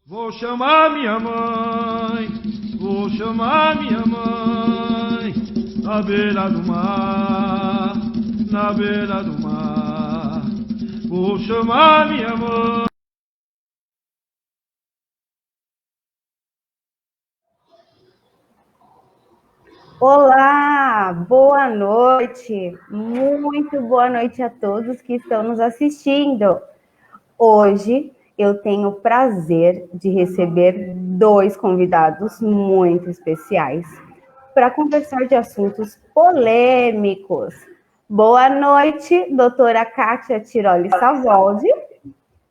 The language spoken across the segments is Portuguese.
Vou chamar minha mãe, vou chamar minha mãe, na beira do mar, na beira do mar. Vou chamar minha mãe. Olá, boa noite, muito boa noite a todos que estão nos assistindo. Hoje eu tenho o prazer de receber dois convidados muito especiais para conversar de assuntos polêmicos. Boa noite, doutora Kátia Tiroli Savoldi.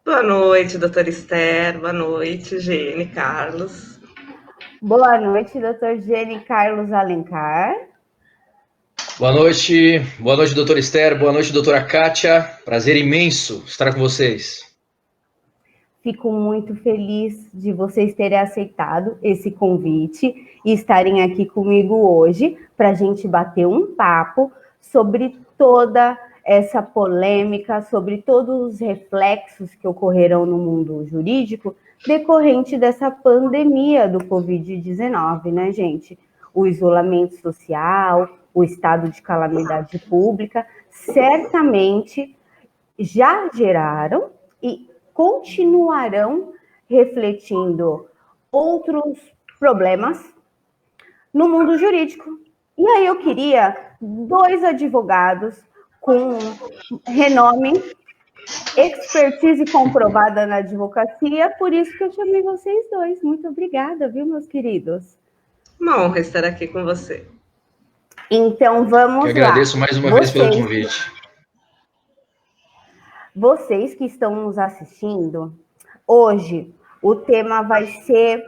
Boa noite, doutora Esther. Boa noite, Gene Carlos. Boa noite, doutor Gene Carlos Alencar. Boa noite, doutora Esther, boa noite, doutora Kátia. Prazer imenso estar com vocês. Fico muito feliz de vocês terem aceitado esse convite e estarem aqui comigo hoje para a gente bater um papo sobre toda essa polêmica, sobre todos os reflexos que ocorrerão no mundo jurídico decorrente dessa pandemia do Covid-19, né, gente? O isolamento social, o estado de calamidade pública, certamente já geraram e continuarão refletindo outros problemas no mundo jurídico. E aí eu queria dois advogados com renome, expertise comprovada na advocacia, por isso que eu chamei vocês dois. Muito obrigada, viu, meus queridos? Uma honra estar aqui com você. Então vamos lá. Eu agradeço mais uma vez pelo convite. Vocês que estão nos assistindo, hoje o tema vai ser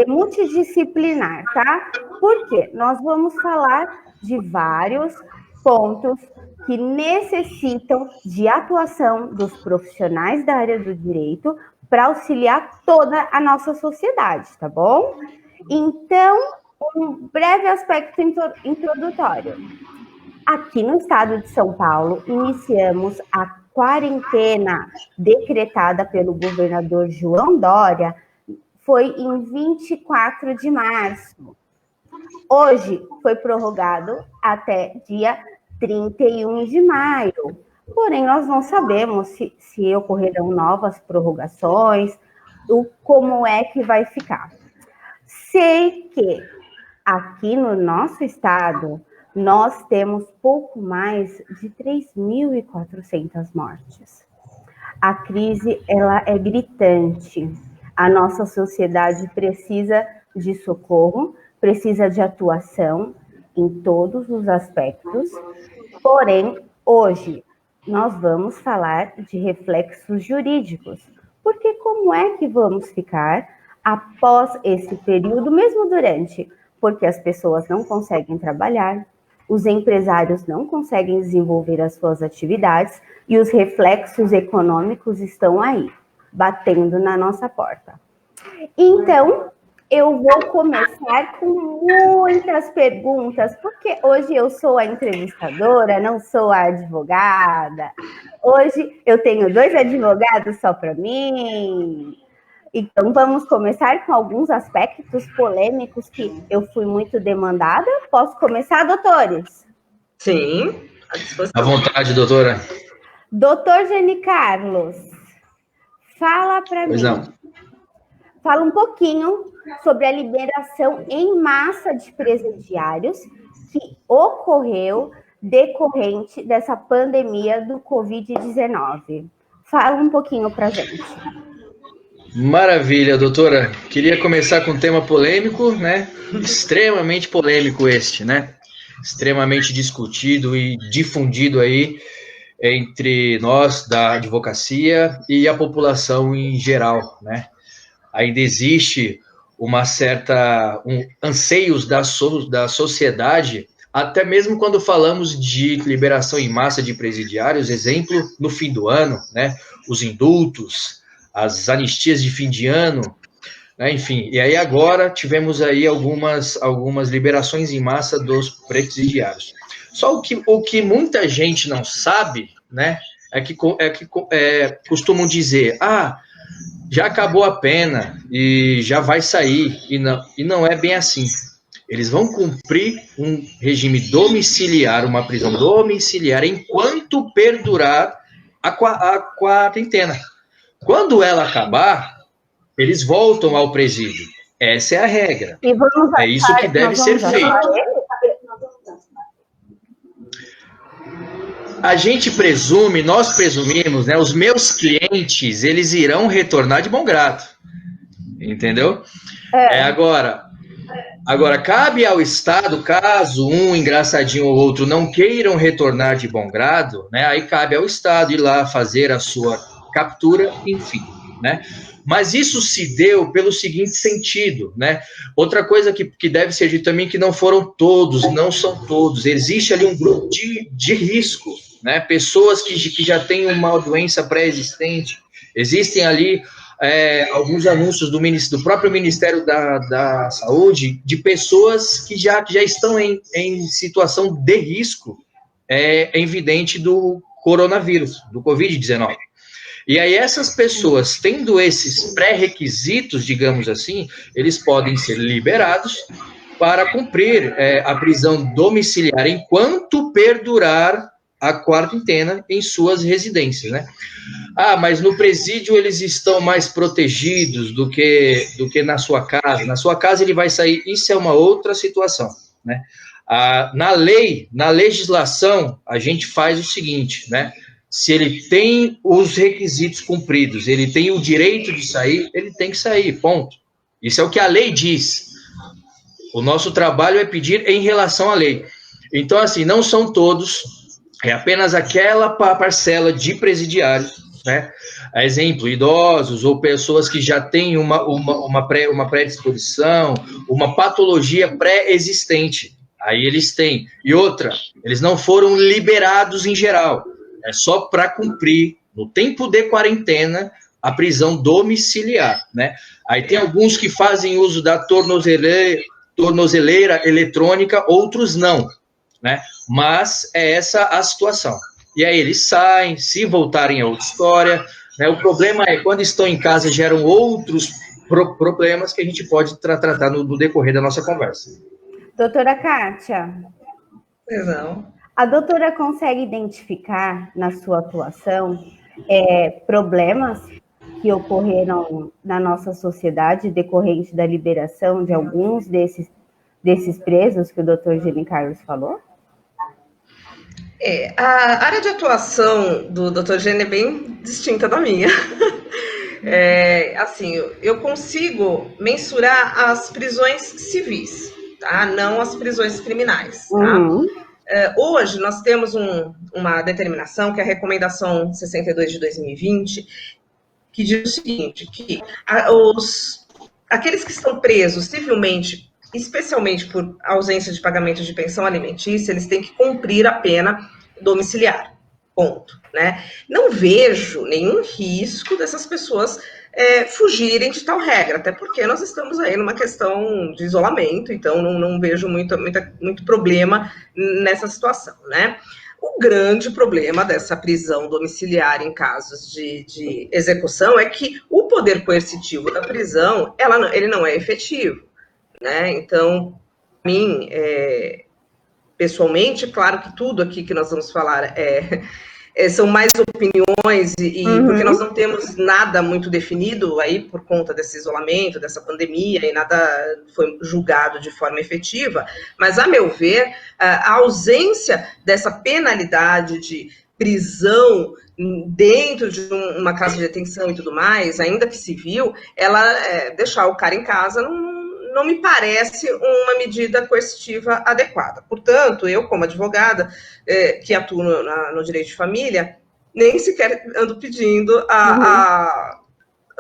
multidisciplinar, tá? Por quê? Nós vamos falar de vários pontos que necessitam de atuação dos profissionais da área do direito para auxiliar toda a nossa sociedade, tá bom? Então, um breve aspecto introdutório. Aqui no estado de São Paulo, iniciamos a quarentena decretada pelo governador João Dória, foi em 24 de março. Hoje foi prorrogado até dia 31 de maio. Porém, nós não sabemos se ocorrerão novas prorrogações, como é que vai ficar. Sei que aqui no nosso estado, nós temos pouco mais de 3.400 mortes. A crise, ela é gritante. A nossa sociedade precisa de socorro, precisa de atuação em todos os aspectos. Porém, hoje, nós vamos falar de reflexos jurídicos. Porque como é que vamos ficar após esse período, mesmo durante? Porque as pessoas não conseguem trabalhar, os empresários não conseguem desenvolver as suas atividades e os reflexos econômicos estão aí, batendo na nossa porta. Então, eu vou começar com muitas perguntas, porque hoje eu sou a entrevistadora, não sou a advogada. Hoje eu tenho dois advogados só para mim. Então, vamos começar com alguns aspectos polêmicos que eu fui muito demandada. Posso começar, doutores? Sim, à disposição. À vontade, doutora. Doutor Gene Carlos, fala para mim. Não. Fala um pouquinho sobre a liberação em massa de presidiários que ocorreu decorrente dessa pandemia do Covid-19. Fala um pouquinho para a gente. Maravilha, doutora. Queria começar com um tema polêmico, né? Extremamente polêmico este, né? Extremamente discutido e difundido aí entre nós da advocacia e a população em geral, né? Ainda existe anseios da sociedade, até mesmo quando falamos de liberação em massa de presidiários, exemplo, no fim do ano, né? Os indultos, as anistias de fim de ano, né? Enfim, e aí agora tivemos aí algumas liberações em massa dos presidiários. Só o que muita gente não sabe, né, é que costumam dizer, já acabou a pena e já vai sair, e não é bem assim. Eles vão cumprir um regime domiciliar, uma prisão domiciliar, enquanto perdurar a quarentena. Quando ela acabar, eles voltam ao presídio. Essa é a regra. É isso que deve ser feito. A gente presume, nós presumimos, né? Os meus clientes, eles irão retornar de bom grado. Entendeu? Agora, cabe ao Estado, caso um engraçadinho ou outro não queiram retornar de bom grado, né? Aí cabe ao Estado ir lá fazer a sua captura, enfim, né? Mas isso se deu pelo seguinte sentido, né? Outra coisa que deve ser dito também, que não foram todos, não são todos. Existe ali um grupo de risco, né? Pessoas que já têm uma doença pré-existente. Existem ali alguns anúncios do próprio Ministério da Saúde de pessoas que já estão em situação de risco evidente do coronavírus, do Covid-19. E aí essas pessoas, tendo esses pré-requisitos, digamos assim, eles podem ser liberados para cumprir a prisão domiciliar enquanto perdurar a quarentena em suas residências, né? Ah, mas no presídio eles estão mais protegidos do que na sua casa. Na sua casa ele vai sair, isso é uma outra situação, né? Na legislação, a gente faz o seguinte, né? Se ele tem os requisitos cumpridos, ele tem o direito de sair, ele tem que sair, ponto. Isso é o que a lei diz. O nosso trabalho é pedir em relação à lei. Então, assim, não são todos, é apenas aquela parcela de presidiários, né? Exemplo, idosos ou pessoas que já têm uma predisposição, uma patologia pré-existente. Aí eles têm. E outra, eles não foram liberados em geral. É só para cumprir, no tempo de quarentena, a prisão domiciliar, né? Aí tem alguns que fazem uso da tornozeleira eletrônica, outros não, né? Mas é essa a situação. E aí eles saem, se voltarem é outra história, né? O problema é quando estão em casa geram outros problemas que a gente pode tratar no decorrer da nossa conversa. Doutora Kátia. Não. A doutora consegue identificar na sua atuação problemas que ocorreram na nossa sociedade decorrente da liberação de alguns desses presos que o doutor Gene Carlos falou? A área de atuação do Dr. Gene é bem distinta da minha. Assim, eu consigo mensurar as prisões civis, tá? Não as prisões criminais, tá? Uhum. Hoje nós temos uma determinação, que é a Recomendação 62 de 2020, que diz o seguinte, que aqueles que estão presos civilmente, especialmente por ausência de pagamento de pensão alimentícia, eles têm que cumprir a pena domiciliar, ponto, né? Não vejo nenhum risco dessas pessoas fugirem de tal regra, até porque nós estamos aí numa questão de isolamento, então não vejo muito problema nessa situação, né? O grande problema dessa prisão domiciliar em casos de execução é que o poder coercitivo da prisão, ele não é efetivo, né? Então, para mim, pessoalmente, claro que tudo aqui que nós vamos falar são mais opiniões, porque nós não temos nada muito definido aí por conta desse isolamento, dessa pandemia, e nada foi julgado de forma efetiva, mas, a meu ver, a ausência dessa penalidade de prisão dentro de uma casa de detenção e tudo mais, ainda que civil, ela deixar o cara em casa não me parece uma medida coercitiva adequada. Portanto, eu, como advogada, que atuo no direito de família, nem sequer ando pedindo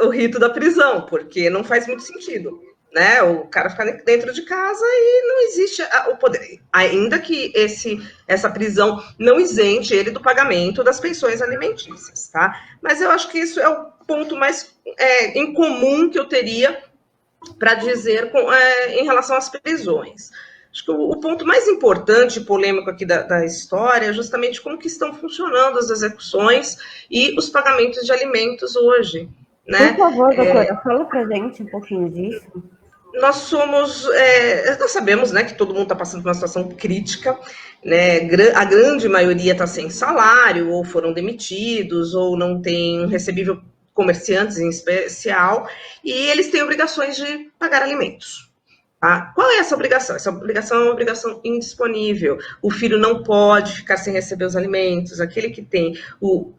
o rito da prisão, porque não faz muito sentido, né? O cara ficar dentro de casa e não existe o poder. Ainda que essa prisão não isente ele do pagamento das pensões alimentícias, tá? Mas eu acho que isso é o ponto mais incomum que eu teria para dizer em relação às prisões. Acho que o ponto mais importante e polêmico aqui da história é justamente como que estão funcionando as execuções e os pagamentos de alimentos hoje, né? Por favor, doutora, fala pra gente um pouquinho disso. Nós sabemos, né, que todo mundo está passando por uma situação crítica, né? A grande maioria está sem salário, ou foram demitidos, ou não tem um recebível, comerciantes em especial, e eles têm obrigações de pagar alimentos. Tá? Qual é essa obrigação? Essa obrigação é uma obrigação indisponível. O filho não pode ficar sem receber os alimentos. Aquele que tem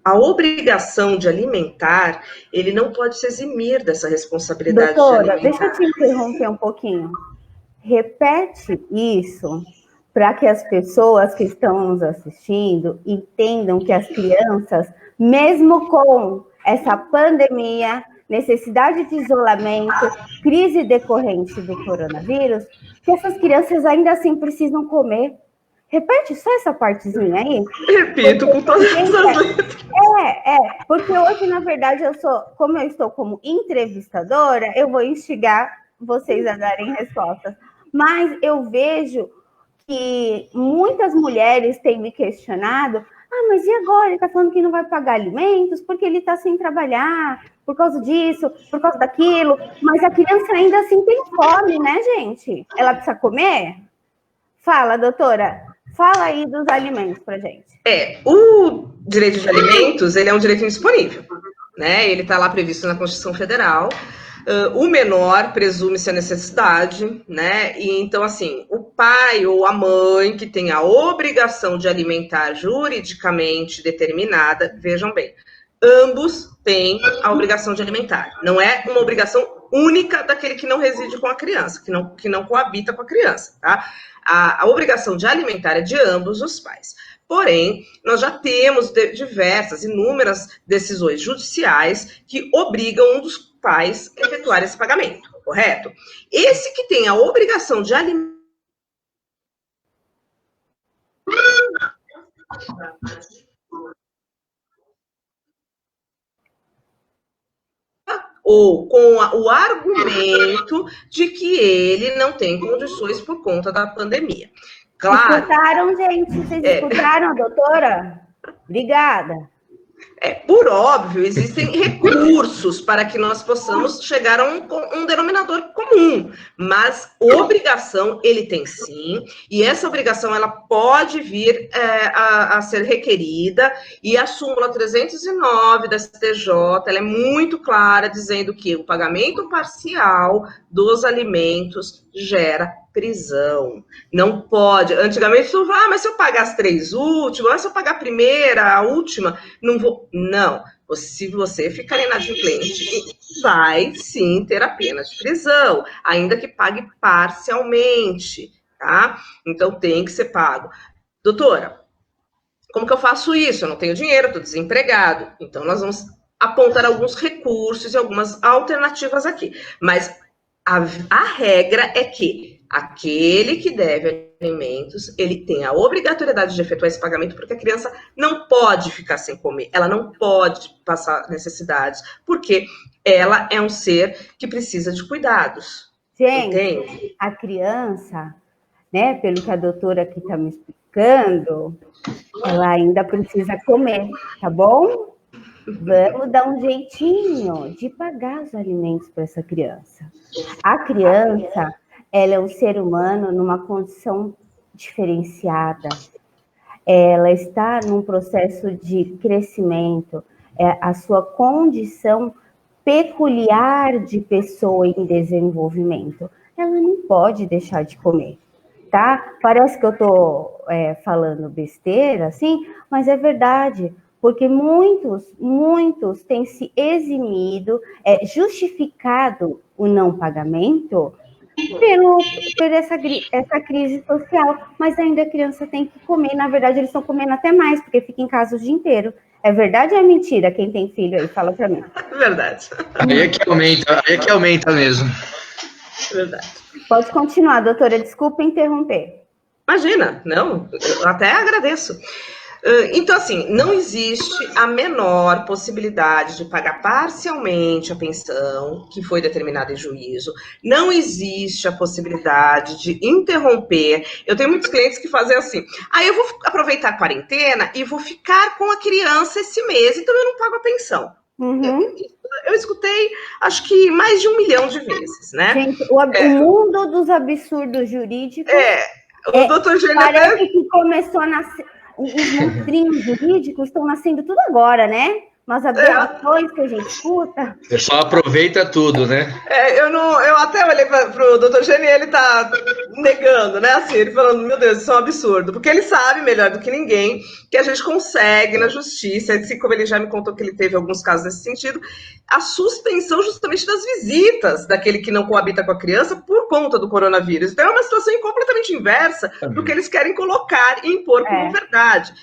a obrigação de alimentar, ele não pode se eximir dessa responsabilidade. Doutora, deixa eu te interromper um pouquinho. Repete isso para que as pessoas que estão nos assistindo entendam que as crianças, mesmo com essa pandemia, necessidade de isolamento, crise decorrente do coronavírus, que essas crianças ainda assim precisam comer. Repete só essa partezinha aí. Repito com todas as letras. Porque hoje, na verdade, como eu estou como entrevistadora, eu vou instigar vocês a darem respostas. Mas eu vejo que muitas mulheres têm me questionado, mas e agora? Ele está falando que não vai pagar alimentos porque ele está sem trabalhar, por causa disso, por causa daquilo. Mas a criança ainda assim tem fome, né, gente? Ela precisa comer? Fala, doutora. Fala aí dos alimentos pra gente. O direito de alimentos, ele é um direito indisponível, né? Ele está lá previsto na Constituição Federal. O menor presume-se a necessidade, né? E então, assim, o pai ou a mãe que tem a obrigação de alimentar juridicamente determinada, vejam bem, ambos têm a obrigação de alimentar. Não é uma obrigação única daquele que não reside com a criança, que não coabita com a criança, tá? A obrigação de alimentar é de ambos os pais. Porém, nós já temos inúmeras decisões judiciais que obrigam um dos pais a efetuar esse pagamento, correto? Esse que tem a obrigação de alimentar ou com o argumento de que ele não tem condições por conta da pandemia. Claro. Escutaram, gente? Vocês escutaram, doutora? Obrigada. Por óbvio, existem recursos para que nós possamos chegar a um denominador comum, mas obrigação ele tem sim, e essa obrigação ela pode vir a ser requerida, e a súmula 309 da STJ ela é muito clara, dizendo que o pagamento parcial dos alimentos gera prisão. Não pode. Antigamente, tu vai, mas se eu pagar as 3 últimas, se eu pagar a primeira, a última, não vou. Não. Se você ficar inadimplente, vai sim ter a pena de prisão, ainda que pague parcialmente, tá? Então tem que ser pago. Doutora, como que eu faço isso? Eu não tenho dinheiro, estou desempregado. Então nós vamos apontar alguns recursos e algumas alternativas aqui. Mas a regra é que aquele que deve alimentos, ele tem a obrigatoriedade de efetuar esse pagamento, porque a criança não pode ficar sem comer, ela não pode passar necessidades, porque ela é um ser que precisa de cuidados. Gente, entende? A criança, né, pelo que a doutora aqui está me explicando, ela ainda precisa comer, tá bom? Vamos dar um jeitinho de pagar os alimentos para essa criança. A criança, ela é um ser humano numa condição diferenciada. Ela está num processo de crescimento. A sua condição peculiar de pessoa em desenvolvimento. Ela não pode deixar de comer, tá? Parece que eu estou falando besteira, assim, mas é verdade. Porque muitos têm se eximido, justificado o não pagamento por essa crise social, mas ainda a criança tem que comer. Na verdade, eles estão comendo até mais, porque fica em casa o dia inteiro. É verdade ou é mentira? Quem tem filho aí, fala pra mim. Verdade. Aí é que aumenta mesmo. Verdade. Pode continuar, doutora, desculpa interromper. Imagina, não, eu até agradeço. Então, assim, não existe a menor possibilidade de pagar parcialmente a pensão que foi determinada em juízo. Não existe a possibilidade de interromper. Eu tenho muitos clientes que fazem assim, eu vou aproveitar a quarentena e vou ficar com a criança esse mês, então eu não pago a pensão. Eu escutei, acho que mais de 1 milhão de vezes, né? Gente, o mundo dos absurdos jurídicos... O doutor Gênio... Parece que começou a nascer... Os monstrinhos jurídicos estão nascendo tudo agora, né? Umas aberrações que a gente escuta. O pessoal aproveita tudo, né? Eu até olhei para o doutor Gênio e ele tá negando, né? Assim, ele falando, meu Deus, isso é um absurdo. Porque ele sabe melhor do que ninguém que a gente consegue na justiça, assim como ele já me contou que ele teve alguns casos nesse sentido, a suspensão justamente das visitas daquele que não coabita com a criança por conta do coronavírus. Então é uma situação completamente inversa do que eles querem colocar e impor como verdade.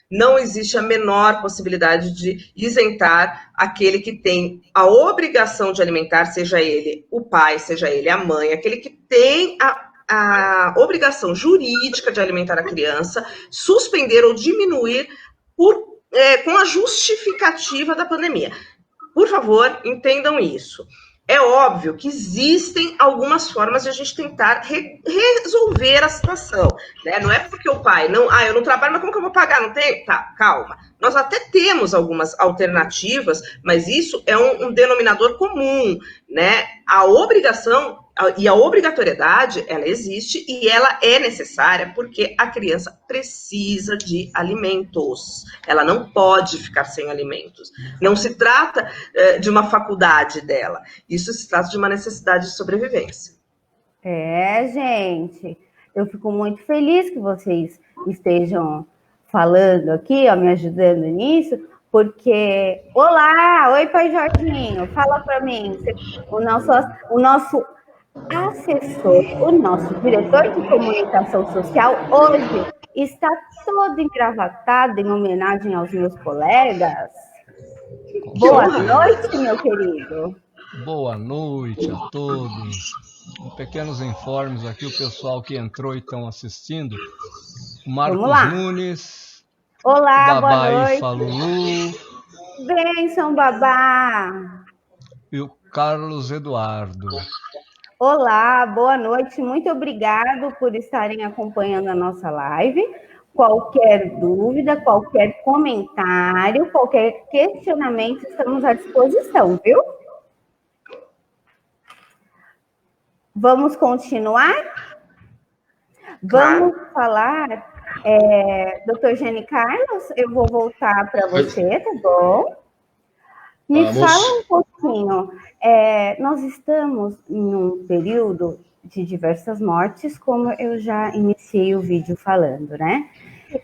Não existe a menor possibilidade de isentar aquele que tem a obrigação de alimentar, seja ele o pai, seja ele a mãe, aquele que tem a obrigação jurídica de alimentar a criança, suspender ou diminuir com a justificativa da pandemia. Por favor, entendam isso. É óbvio que existem algumas formas de a gente tentar resolver a situação, né? Não é porque o pai eu não trabalho, mas como que eu vou pagar? Não tem? Tá, calma. Nós até temos algumas alternativas, mas isso é um denominador comum, né? A obrigação e a obrigatoriedade, ela existe e ela é necessária porque a criança precisa de alimentos. Ela não pode ficar sem alimentos. Não se trata de uma faculdade dela. Isso se trata de uma necessidade de sobrevivência. Gente. Eu fico muito feliz que vocês estejam falando aqui, me ajudando nisso, porque... Olá! Oi, pai Jorginho. Fala para mim. O nosso assessor, o nosso diretor de comunicação social, hoje está todo engravatado em homenagem aos meus colegas. Boa noite, meu querido. Boa noite a todos. Pequenos informes aqui, o pessoal que entrou e estão assistindo. O Marcos Nunes. Olá, Babá boa noite. Falulu. Benção, Babá. E o Carlos Eduardo. Olá, boa noite. Muito obrigado por estarem acompanhando a nossa live. Qualquer dúvida, qualquer comentário, qualquer questionamento, estamos à disposição, viu? Vamos continuar? Vamos falar, doutor Gene Carlos, eu vou voltar para você, tá bom? Me fala um pouquinho, nós estamos em um período de diversas mortes, como eu já iniciei o vídeo falando, né?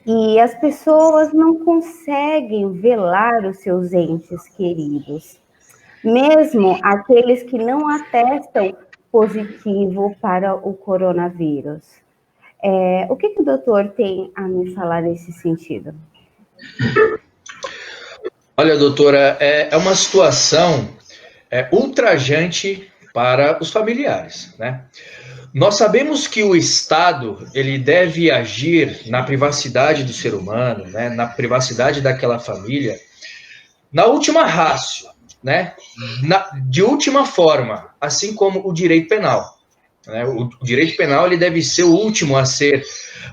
E as pessoas não conseguem velar os seus entes queridos, mesmo aqueles que não atestam positivo para o coronavírus. O que o doutor tem a me falar nesse sentido? Olha, doutora, é uma situação ultrajante para os familiares, né? Nós sabemos que o Estado, ele deve agir na privacidade do ser humano, né? Na privacidade daquela família, na última ratio, né? De última forma, assim como o direito penal. Né? O direito penal ele deve ser o último a ser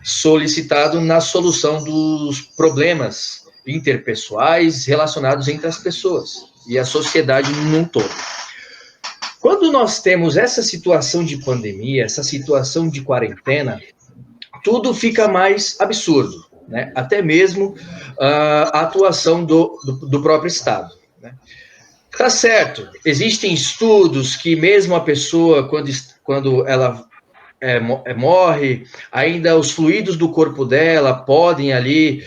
solicitado na solução dos problemas interpessoais relacionados entre as pessoas e a sociedade num todo. Quando nós temos essa situação de pandemia, essa situação de quarentena, tudo fica mais absurdo, né? Até mesmo a atuação do próprio Estado. Né? Tá certo, existem estudos que mesmo a pessoa, quando ela morre, ainda os fluidos do corpo dela podem ali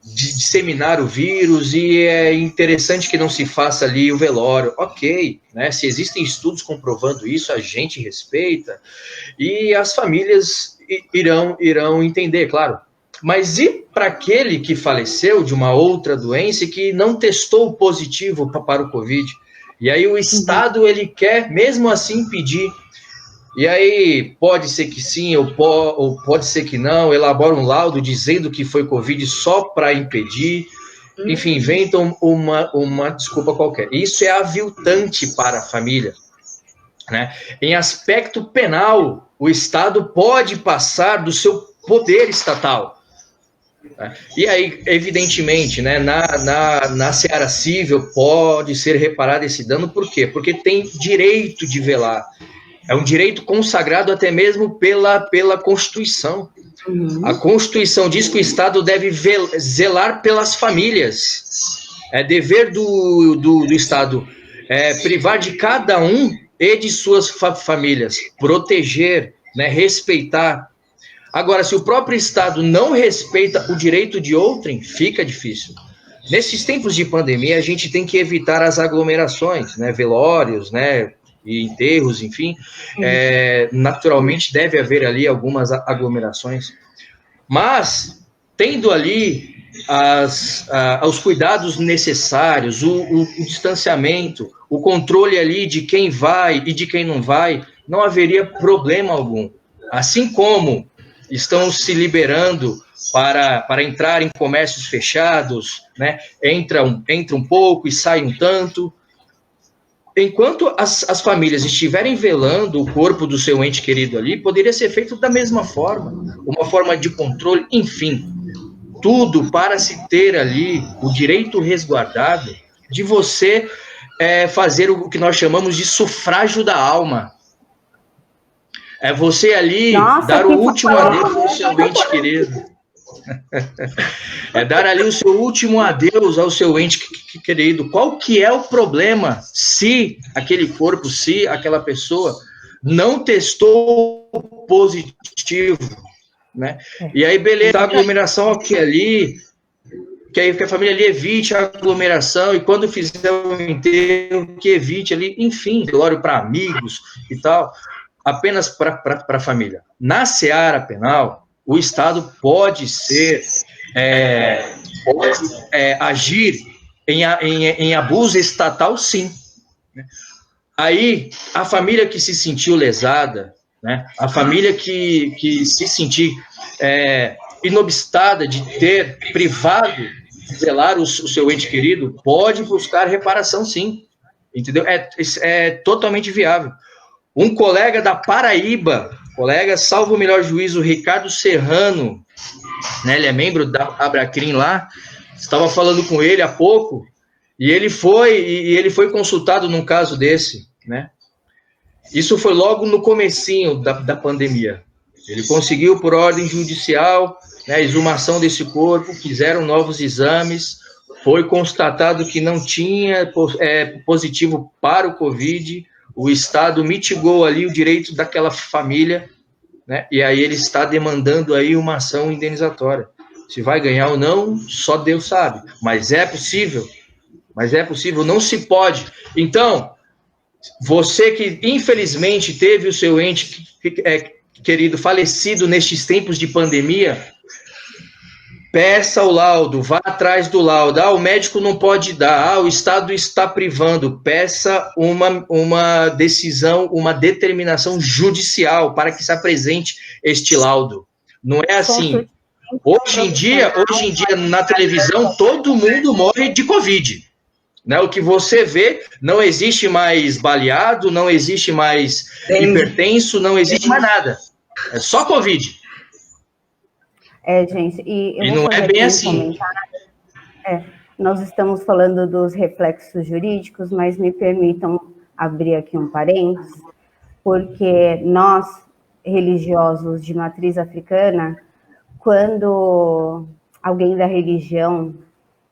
disseminar o vírus e é interessante que não se faça ali o velório. Ok, né? Se existem estudos comprovando isso, a gente respeita e as famílias irão entender, claro. Mas e para aquele que faleceu de uma outra doença e que não testou positivo para o Covid? E aí o Estado, ele quer, mesmo assim, impedir. E aí pode ser que sim, ou pode ser que não, elabora um laudo dizendo que foi Covid só para impedir. Enfim, inventam uma desculpa qualquer. Isso é aviltante para a família. Né? Em aspecto penal, o Estado pode passar do seu poder estatal. E aí, evidentemente, né, na seara civil pode ser reparado esse dano, por quê? Porque tem direito de velar. É um direito consagrado até mesmo pela Constituição. A Constituição diz que o Estado deve zelar pelas famílias. É dever do Estado privar de cada um e de suas famílias, proteger, né, respeitar. Agora, se o próprio Estado não respeita o direito de outrem, fica difícil. Nesses tempos de pandemia, a gente tem que evitar as aglomerações, né, velórios, né, e enterros, enfim. Naturalmente, deve haver ali algumas aglomerações. Mas, tendo ali os cuidados necessários, o distanciamento, o controle ali de quem vai e de quem não vai, não haveria problema algum. Assim como estão se liberando para entrar em comércios fechados, né? Entra um pouco e sai um tanto. Enquanto as famílias estiverem velando o corpo do seu ente querido ali, poderia ser feito da mesma forma, uma forma de controle, enfim, tudo para se ter ali o direito resguardado de você fazer o que nós chamamos de sufrágio da alma. É você ali dar o último adeus ao seu ente querido. É dar ali o seu último adeus ao seu ente querido. Qual que é o problema se aquele corpo, se aquela pessoa não testou positivo, né? E aí, beleza, a aglomeração aqui ali, que a família ali evite a aglomeração, e quando fizer o enterro, que evite ali, enfim, velório para amigos e tal, apenas para a família. Na seara penal, o Estado pode agir em abuso estatal, sim. Aí, a família que se sentiu lesada, né, a família que se sentir inobstada de ter privado de zelar o seu ente querido, pode buscar reparação, sim. Entendeu? É totalmente viável. Um colega da Paraíba, salvo o melhor juízo, Ricardo Serrano, né, ele é membro da Abracrim lá, estava falando com ele há pouco, e ele foi consultado num caso desse, né? Isso foi logo no comecinho da pandemia. Ele conseguiu, por ordem judicial, né, a exumação desse corpo, fizeram novos exames, foi constatado que não tinha positivo para o Covid. O Estado mitigou ali o direito daquela família, né? E aí ele está demandando aí uma ação indenizatória. Se vai ganhar ou não, só Deus sabe. Mas é possível, não se pode. Então, você que infelizmente teve o seu ente querido falecido nestes tempos de pandemia, peça o laudo, vá atrás do laudo. O médico não pode dar, o Estado está privando. Peça uma decisão, uma determinação judicial para que se apresente este laudo. Não é assim. Hoje em dia, na televisão, todo mundo morre de Covid. Né? O que você vê, não existe mais baleado, não existe mais hipertenso, não existe mais nada. É só Covid. Gente, e não é bem assim. Nós estamos falando dos reflexos jurídicos, mas me permitam abrir aqui um parênteses, porque nós, religiosos de matriz africana, quando alguém da religião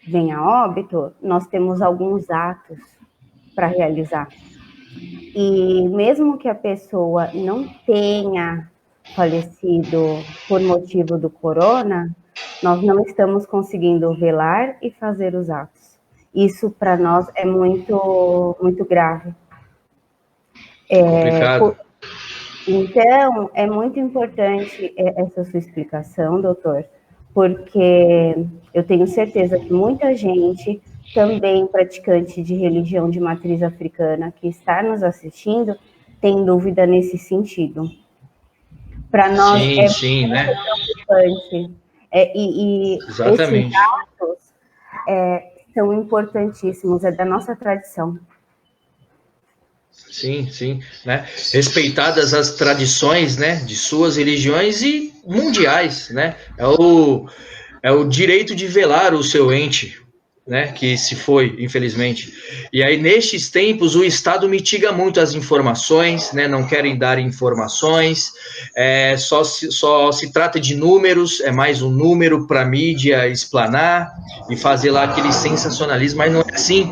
vem a óbito, nós temos alguns atos para realizar. E mesmo que a pessoa não tenha falecido por motivo do corona, nós não estamos conseguindo velar e fazer os atos. Isso, para nós, é muito, muito grave. Complicado. Então, é muito importante essa sua explicação, doutor, porque eu tenho certeza que muita gente, também praticante de religião de matriz africana, que está nos assistindo, tem dúvida nesse sentido. Para nós sim, né? Preocupante. Exatamente. Esses atos são importantíssimos, é da nossa tradição. Sim, né? Respeitadas as tradições, né, de suas religiões e mundiais, né? é o direito de velar o seu ente, né, que se foi, infelizmente. E aí, nestes tempos, o Estado mitiga muito as informações, né, não querem dar informações, só se trata de números, é mais um número para a mídia explanar e fazer lá aquele sensacionalismo, mas não é assim.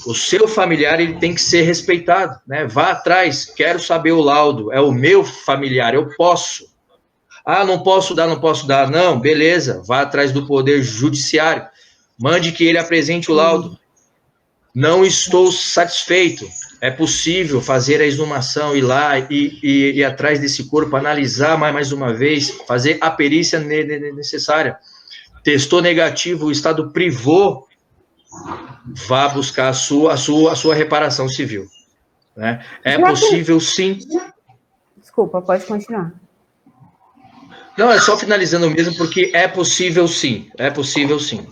O seu familiar, ele tem que ser respeitado, né? Vá atrás, quero saber o laudo, é o meu familiar, eu posso. Ah, não posso dar, não, beleza, vá atrás do Poder Judiciário, mande que ele apresente o laudo. Não estou satisfeito, é possível fazer a exumação, ir lá e ir atrás desse corpo, analisar mais uma vez, fazer a perícia necessária. Testou negativo, o Estado privou, vá buscar a sua reparação civil. Né? É possível, sim. Desculpa, pode continuar. Não, é só finalizando mesmo, porque é possível, sim. É possível, sim.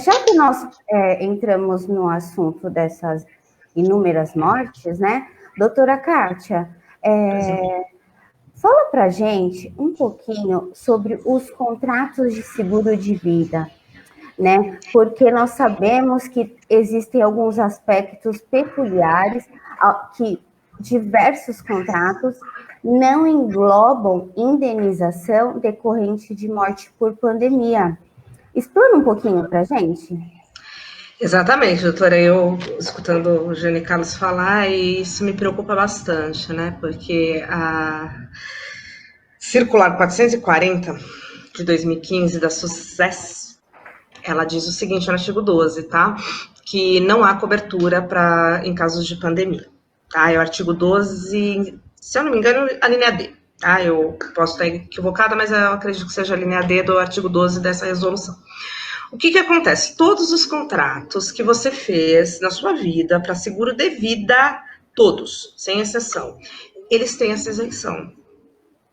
Já que nós entramos no assunto dessas inúmeras mortes, né? Doutora Kátia, fala pra gente um pouquinho sobre os contratos de seguro de vida, né? Porque nós sabemos que existem alguns aspectos peculiares que diversos contratos não englobam indenização decorrente de morte por pandemia. Explana um pouquinho para a gente. Exatamente, doutora. Eu, escutando o Jane Carlos falar, e isso me preocupa bastante, né? Porque a Circular 440 de 2015 da SUSES, ela diz o seguinte no artigo 12, tá? Que não há cobertura em casos de pandemia, tá? É o artigo 12, se eu não me engano, a linha D, tá? Eu posso estar equivocada, mas eu acredito que seja a linha D do artigo 12 dessa resolução. O que acontece? Todos os contratos que você fez na sua vida para seguro de vida, todos, sem exceção, eles têm essa isenção.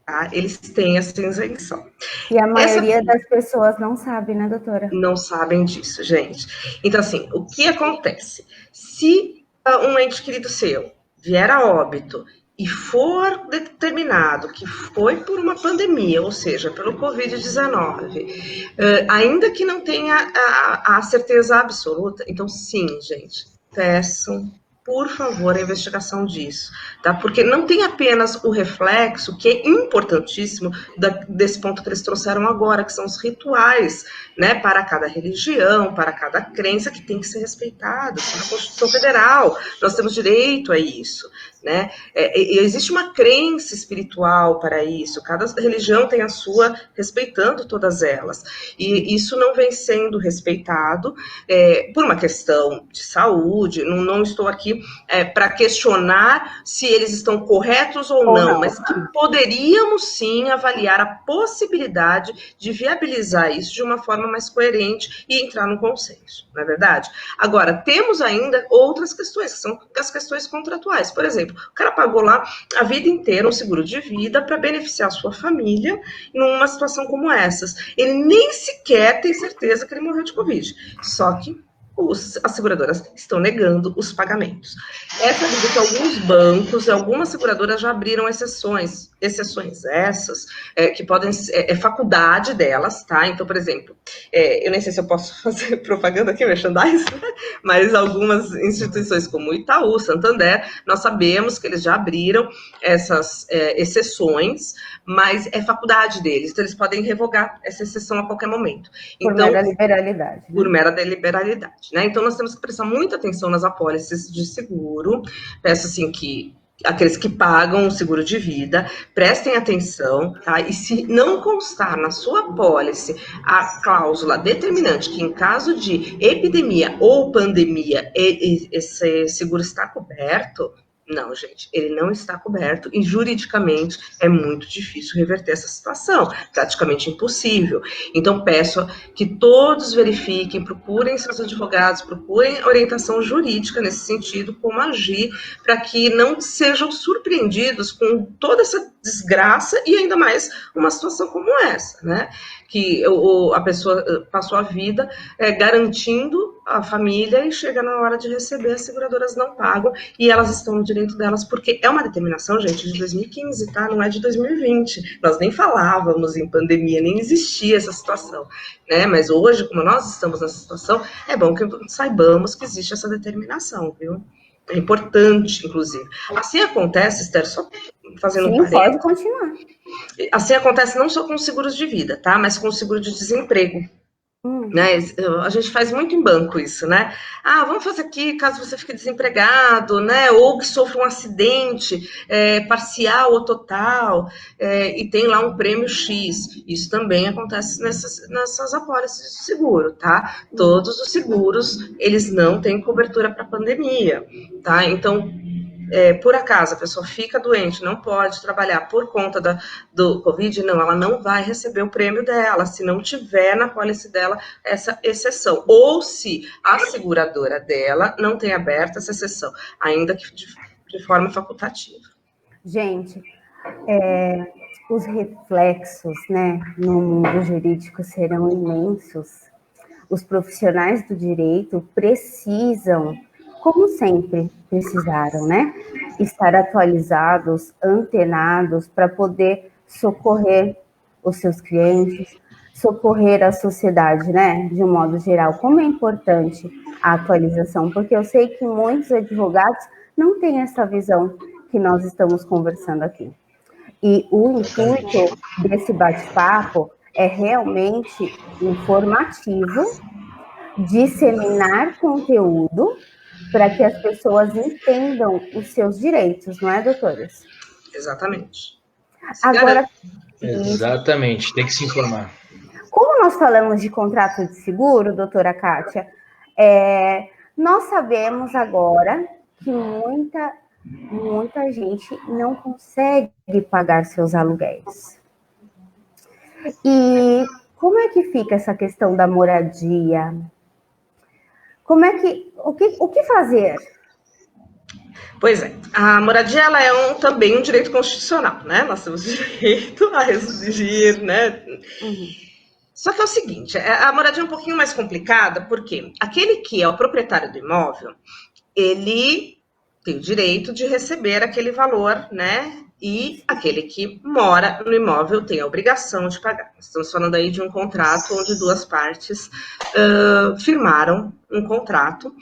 Tá? Eles têm essa isenção. E a maioria das pessoas não sabe, né, doutora? Não sabem disso, gente. Então, assim, o que acontece? Se um ente querido seu vier a óbito e for determinado que foi por uma pandemia, ou seja, pelo Covid-19, ainda que não tenha a certeza absoluta, então sim, gente, peçam, por favor, a investigação disso, tá? Porque não tem apenas o reflexo, que é importantíssimo, desse ponto que eles trouxeram agora, que são os rituais, né, para cada religião, para cada crença, que tem que ser respeitado, na Constituição Federal, nós temos direito a isso, né? Existe uma crença espiritual para isso, cada religião tem a sua, respeitando todas elas, e isso não vem sendo respeitado por uma questão de saúde. Não estou aqui para questionar se eles estão corretos ou não, mas que poderíamos sim avaliar a possibilidade de viabilizar isso de uma forma mais coerente e entrar no consenso, não é verdade? Agora, temos ainda outras questões, que são as questões contratuais. Por exemplo, o cara pagou lá a vida inteira um seguro de vida para beneficiar a sua família numa situação como essas. Ele nem sequer tem certeza que ele morreu de Covid. Só que as seguradoras estão negando os pagamentos. É sabido que alguns bancos, algumas seguradoras já abriram exceções essas, que podem ser faculdade delas, tá? Então, por exemplo, eu nem sei se eu posso fazer propaganda aqui, merchandising, mas algumas instituições como Itaú, Santander, nós sabemos que eles já abriram essas exceções, mas é faculdade deles, então eles podem revogar essa exceção a qualquer momento. Por mera liberalidade. Né? Por mera liberalidade, né? Então, nós temos que prestar muita atenção nas apólices de seguro. Peço, assim, que aqueles que pagam o seguro de vida prestem atenção, tá? E se não constar na sua apólice a cláusula determinante que, em caso de epidemia ou pandemia, esse seguro está coberto, não, gente, ele não está coberto e juridicamente é muito difícil reverter essa situação, praticamente impossível. Então, peço que todos verifiquem, procurem seus advogados, procurem orientação jurídica nesse sentido, como agir, para que não sejam surpreendidos com toda essa desgraça e ainda mais uma situação como essa, né? Que a pessoa passou a vida garantindo a família e chega na hora de receber, as seguradoras não pagam e elas estão no direito delas, porque é uma determinação, gente, de 2015, tá? Não é de 2020. Nós nem falávamos em pandemia, nem existia essa situação, né? Mas hoje, como nós estamos nessa situação, é bom que saibamos que existe essa determinação, viu? É importante, inclusive. Assim acontece, Esther, só fazendo um parênteses. Pode continuar. Assim acontece não só com os seguros de vida, tá? Mas com o seguro de desemprego. Né? A gente faz muito em banco isso, né? Ah, vamos fazer aqui caso você fique desempregado, né? Ou que sofra um acidente parcial ou total, e tem lá um prêmio X. Isso também acontece nessas apólices de seguro, tá? Todos os seguros, eles não têm cobertura para pandemia, tá? Então, por acaso a pessoa fica doente, não pode trabalhar por conta do Covid, não, ela não vai receber o prêmio dela, se não tiver na pólice dela essa exceção. Ou se a seguradora dela não tem aberta essa exceção, ainda que de forma facultativa. Gente, os reflexos, né, no mundo jurídico serão imensos. Os profissionais do direito precisam, como sempre precisaram, né? Estar atualizados, antenados, para poder socorrer os seus clientes, socorrer a sociedade, né? De um modo geral. Como é importante a atualização, porque eu sei que muitos advogados não têm essa visão que nós estamos conversando aqui. E o intuito desse bate-papo é realmente informativo, disseminar conteúdo para que as pessoas entendam os seus direitos, não é, doutoras? Exatamente. Agora, exatamente, tem que se informar. Como nós falamos de contrato de seguro, doutora Kátia, nós sabemos agora que muita gente não consegue pagar seus aluguéis. E como é que fica essa questão da moradia? O que fazer? Pois é, a moradia ela é também um direito constitucional, né? Nós temos direito a residir, né? Uhum. Só que é o seguinte, a moradia é um pouquinho mais complicada, porque aquele que é o proprietário do imóvel, ele tem o direito de receber aquele valor, né? E aquele que mora no imóvel tem a obrigação de pagar. Estamos falando aí de um contrato onde duas partes firmaram um contrato.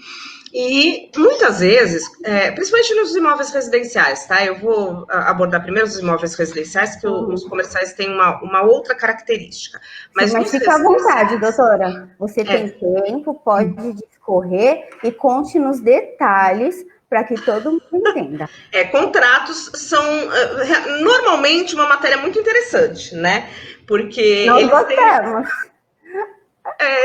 E muitas vezes, principalmente nos imóveis residenciais, tá? Eu vou abordar primeiro os imóveis residenciais, que os comerciais têm uma outra característica. Mas fica à vontade, doutora. Você tem tempo, pode discorrer e conte nos detalhes para que todo mundo entenda. Contratos são normalmente uma matéria muito interessante, né? Porque nós gostamos.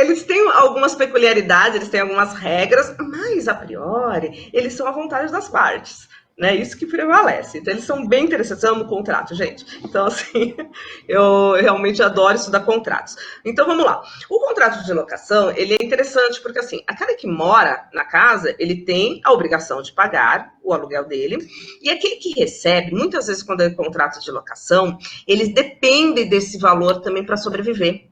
Eles têm algumas peculiaridades, eles têm algumas regras, mas, a priori, eles são à vontade das partes, né? Isso que prevalece. Então, eles são bem interessantes. Eu amo contrato, gente. Então, assim, eu realmente adoro estudar contratos. Então, vamos lá. O contrato de locação, ele é interessante porque, assim, aquele que mora na casa, ele tem a obrigação de pagar o aluguel dele, e aquele que recebe, muitas vezes, quando é contrato de locação, eles dependem desse valor também para sobreviver.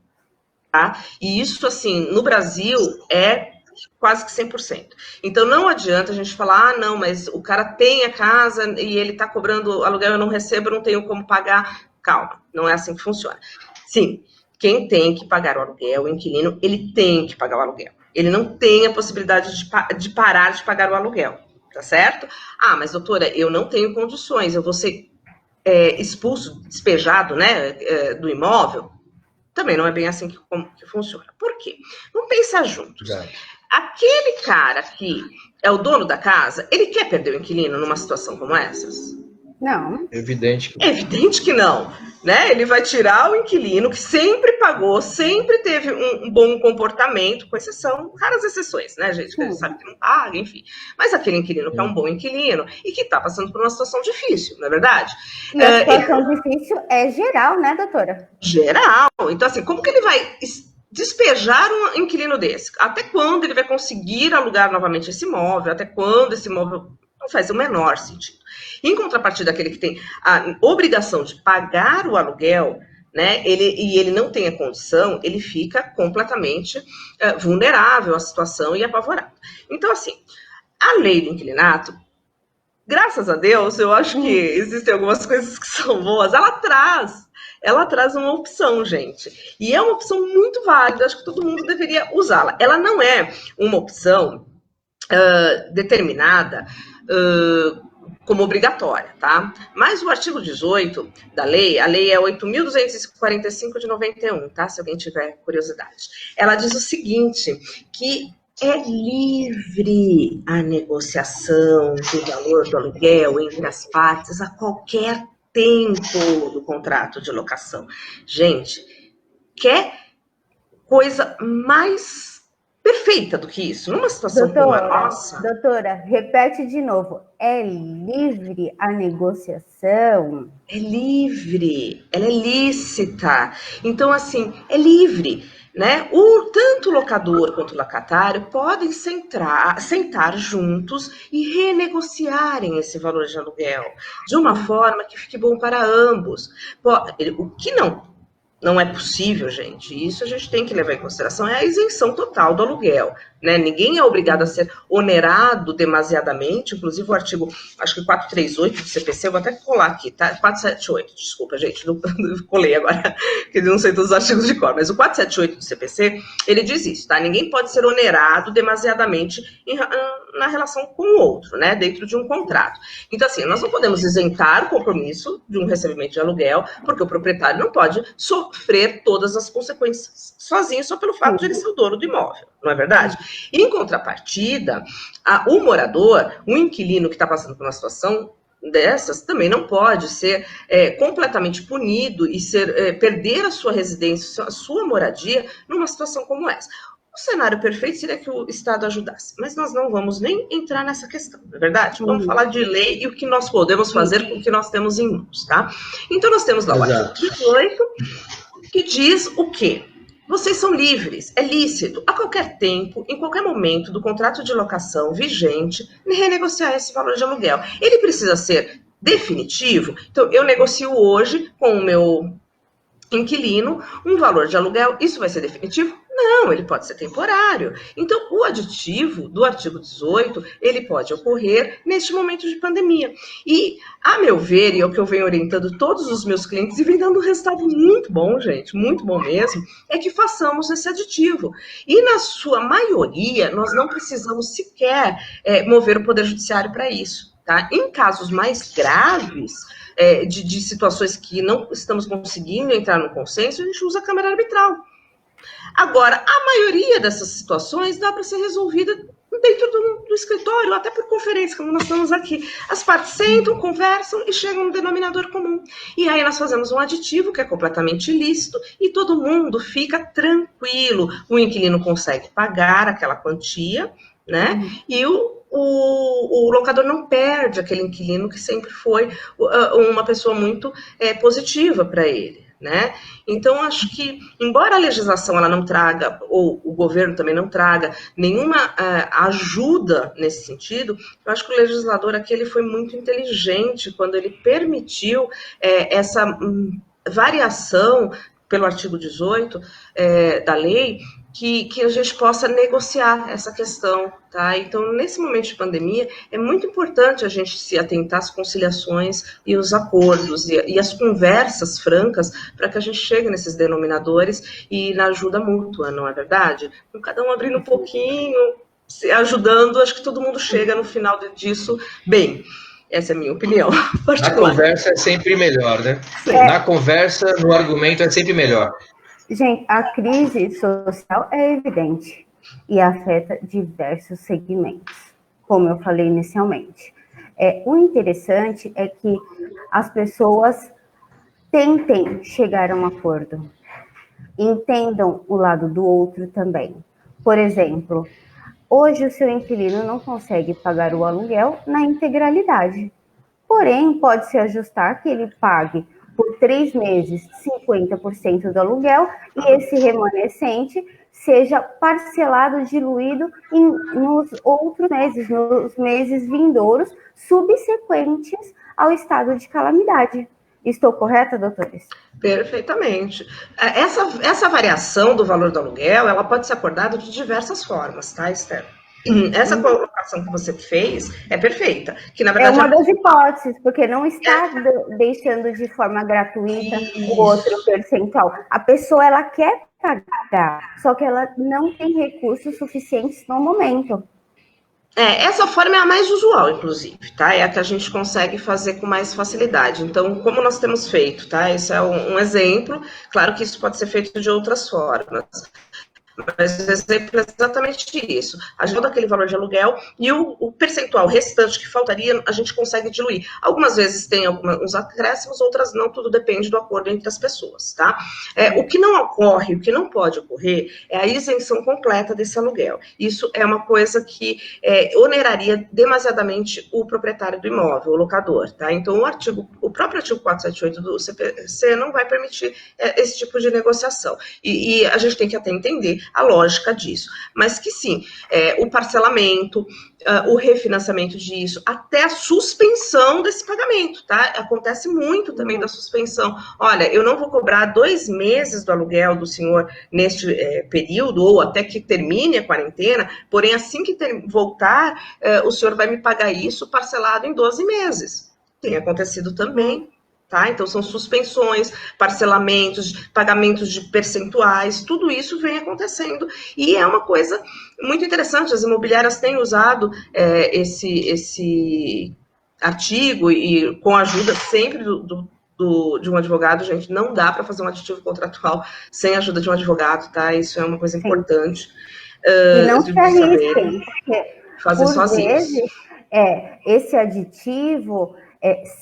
Tá? E isso, assim, no Brasil é quase que 100%. Então, não adianta a gente falar, não, mas o cara tem a casa e ele está cobrando aluguel, eu não recebo, eu não tenho como pagar. Calma, não é assim que funciona. Sim, quem tem que pagar o aluguel, o inquilino, ele tem que pagar o aluguel. Ele não tem a possibilidade de parar de pagar o aluguel, tá certo? Ah, mas doutora, eu não tenho condições, eu vou ser expulso, despejado, né, do imóvel. Também não é bem assim que funciona. Por quê? Vamos pensar juntos. Aquele cara que é o dono da casa, ele quer perder o inquilino numa situação como essas? Não. Evidente que não. Né? Ele vai tirar o inquilino que sempre pagou, sempre teve um bom comportamento, com exceção, raras exceções, né, gente? Que a gente sabe que não paga, enfim. Mas aquele inquilino que é um bom inquilino e que está passando por uma situação difícil, não é verdade? E a situação difícil é geral, né, doutora? Geral. Então, assim, como que ele vai despejar um inquilino desse? Até quando ele vai conseguir alugar novamente esse imóvel? Até quando esse imóvel não faz o menor sentido? Em contrapartida, aquele que tem a obrigação de pagar o aluguel, né, ele não tem a condição, ele fica completamente vulnerável à situação e apavorado. Então, assim, a lei do inquilinato, graças a Deus, eu acho que existem algumas coisas que são boas, ela traz uma opção, gente. E é uma opção muito válida, acho que todo mundo deveria usá-la. Ela não é uma opção determinada como obrigatória, tá? Mas o artigo 18 da lei, a lei é 8.245 de 91, tá? Se alguém tiver curiosidade. Ela diz o seguinte, que é livre a negociação do valor do aluguel entre as partes a qualquer tempo do contrato de locação. Gente, quer coisa mais perfeita do que isso? Numa situação como a nossa... Doutora, repete de novo. É livre a negociação? É livre, ela é lícita. Então, assim, é livre, né? Tanto o locador quanto o locatário podem sentar juntos e renegociarem esse valor de aluguel de uma forma que fique bom para ambos. O que não é possível, gente, isso a gente tem que levar em consideração, é a isenção total do aluguel, né? Ninguém é obrigado a ser onerado demasiadamente, inclusive o artigo, acho que 438 do CPC, eu vou até colar aqui, tá? 478, desculpa, gente, não colei agora, que eu não sei todos os artigos de cor, mas o 478 do CPC, ele diz isso, tá? Ninguém pode ser onerado demasiadamente na relação com o outro, né? Dentro de um contrato. Então, assim, nós não podemos isentar o compromisso de um recebimento de aluguel, porque o proprietário não pode sofrer todas as consequências sozinho, só pelo fato de ele ser o dono do imóvel, não é verdade? E, em contrapartida, o morador, o inquilino que está passando por uma situação dessas, também não pode ser completamente punido e perder a sua residência, a sua moradia, numa situação como essa. O cenário perfeito seria que o Estado ajudasse, mas nós não vamos nem entrar nessa questão, não é verdade? Vamos falar de lei e o que nós podemos fazer com o que nós temos em mãos, tá? Então, nós temos lá o artigo 18, que diz o quê? Vocês são livres, é lícito, a qualquer tempo, em qualquer momento do contrato de locação vigente, renegociar esse valor de aluguel. Ele precisa ser definitivo, então eu negocio hoje com o meu inquilino um valor de aluguel, isso vai ser definitivo? Não, ele pode ser temporário. Então, o aditivo do artigo 18, ele pode ocorrer neste momento de pandemia. E, a meu ver, e é o que eu venho orientando todos os meus clientes, e vem dando um resultado muito bom, gente, muito bom mesmo, é que façamos esse aditivo. E, na sua maioria, nós não precisamos sequer mover o Poder Judiciário para isso, tá? Em casos mais graves, de situações que não estamos conseguindo entrar no consenso, a gente usa a Câmara Arbitral. Agora, a maioria dessas situações dá para ser resolvida dentro do escritório, até por conferência, como nós estamos aqui. As partes sentam, conversam e chegam no denominador comum. E aí nós fazemos um aditivo que é completamente ilícito e todo mundo fica tranquilo. O inquilino consegue pagar aquela quantia, né? E o locador não perde aquele inquilino que sempre foi uma pessoa muito positiva para ele, né? Então, acho que, embora a legislação ela não traga, ou o governo também não traga, nenhuma ajuda nesse sentido, eu acho que o legislador aqui ele foi muito inteligente quando ele permitiu essa variação pelo artigo 18 da lei, que a gente possa negociar essa questão, tá? Então, nesse momento de pandemia, é muito importante a gente se atentar às conciliações e os acordos e as conversas francas para que a gente chegue nesses denominadores e na ajuda mútua, não é verdade? Então, cada um abrindo um pouquinho, se ajudando, acho que todo mundo chega no final disso bem. Essa é a minha opinião particular. Na conversa é sempre melhor, né? Na conversa, no argumento é sempre melhor. Gente, a crise social é evidente e afeta diversos segmentos, como eu falei inicialmente. O interessante é que as pessoas tentem chegar a um acordo, entendam o lado do outro também. Por exemplo, hoje o seu inquilino não consegue pagar o aluguel na integralidade, porém pode-se ajustar que ele pague por 3 meses 50% do aluguel e esse remanescente seja parcelado, diluído nos outros meses, nos meses vindouros subsequentes ao estado de calamidade. Estou correta, doutores? Perfeitamente. Essa variação do valor do aluguel, ela pode ser acordada de diversas formas, tá, Esther? Essa colocação que você fez é perfeita, que na verdade é uma das hipóteses, porque não está deixando de forma gratuita o outro percentual. A pessoa, ela quer pagar, só que ela não tem recursos suficientes no momento. Essa forma é a mais usual, inclusive, tá? É a que a gente consegue fazer com mais facilidade. Então, como nós temos feito, tá? Esse é um exemplo. Claro que isso pode ser feito de outras formas. Mas o exemplo é exatamente isso. Ajuda aquele valor de aluguel e o percentual restante que faltaria, a gente consegue diluir. Algumas vezes tem uns acréscimos, outras não, tudo depende do acordo entre as pessoas, tá? O que não ocorre, o que não pode ocorrer, é a isenção completa desse aluguel. Isso é uma coisa que oneraria demasiadamente o proprietário do imóvel, o locador, tá? Então, o próprio artigo 478 do CPC não vai permitir esse tipo de negociação. E a gente tem que até entender a lógica disso, mas que sim, o parcelamento, o refinanciamento disso, até a suspensão desse pagamento, tá? Acontece muito também da suspensão. Olha, eu não vou cobrar 2 meses do aluguel do senhor neste período, ou até que termine a quarentena, porém, assim que voltar, o senhor vai me pagar isso parcelado em 12 meses. Tem acontecido também. Tá? Então, são suspensões, parcelamentos, pagamentos de percentuais, tudo isso vem acontecendo. E é uma coisa muito interessante, as imobiliárias têm usado esse artigo e com a ajuda sempre de um advogado, gente, não dá para fazer um aditivo contratual sem a ajuda de um advogado, tá? Isso é uma coisa importante. E não se arrisquem, porque fazer por sozinhos. vezes, esse aditivo...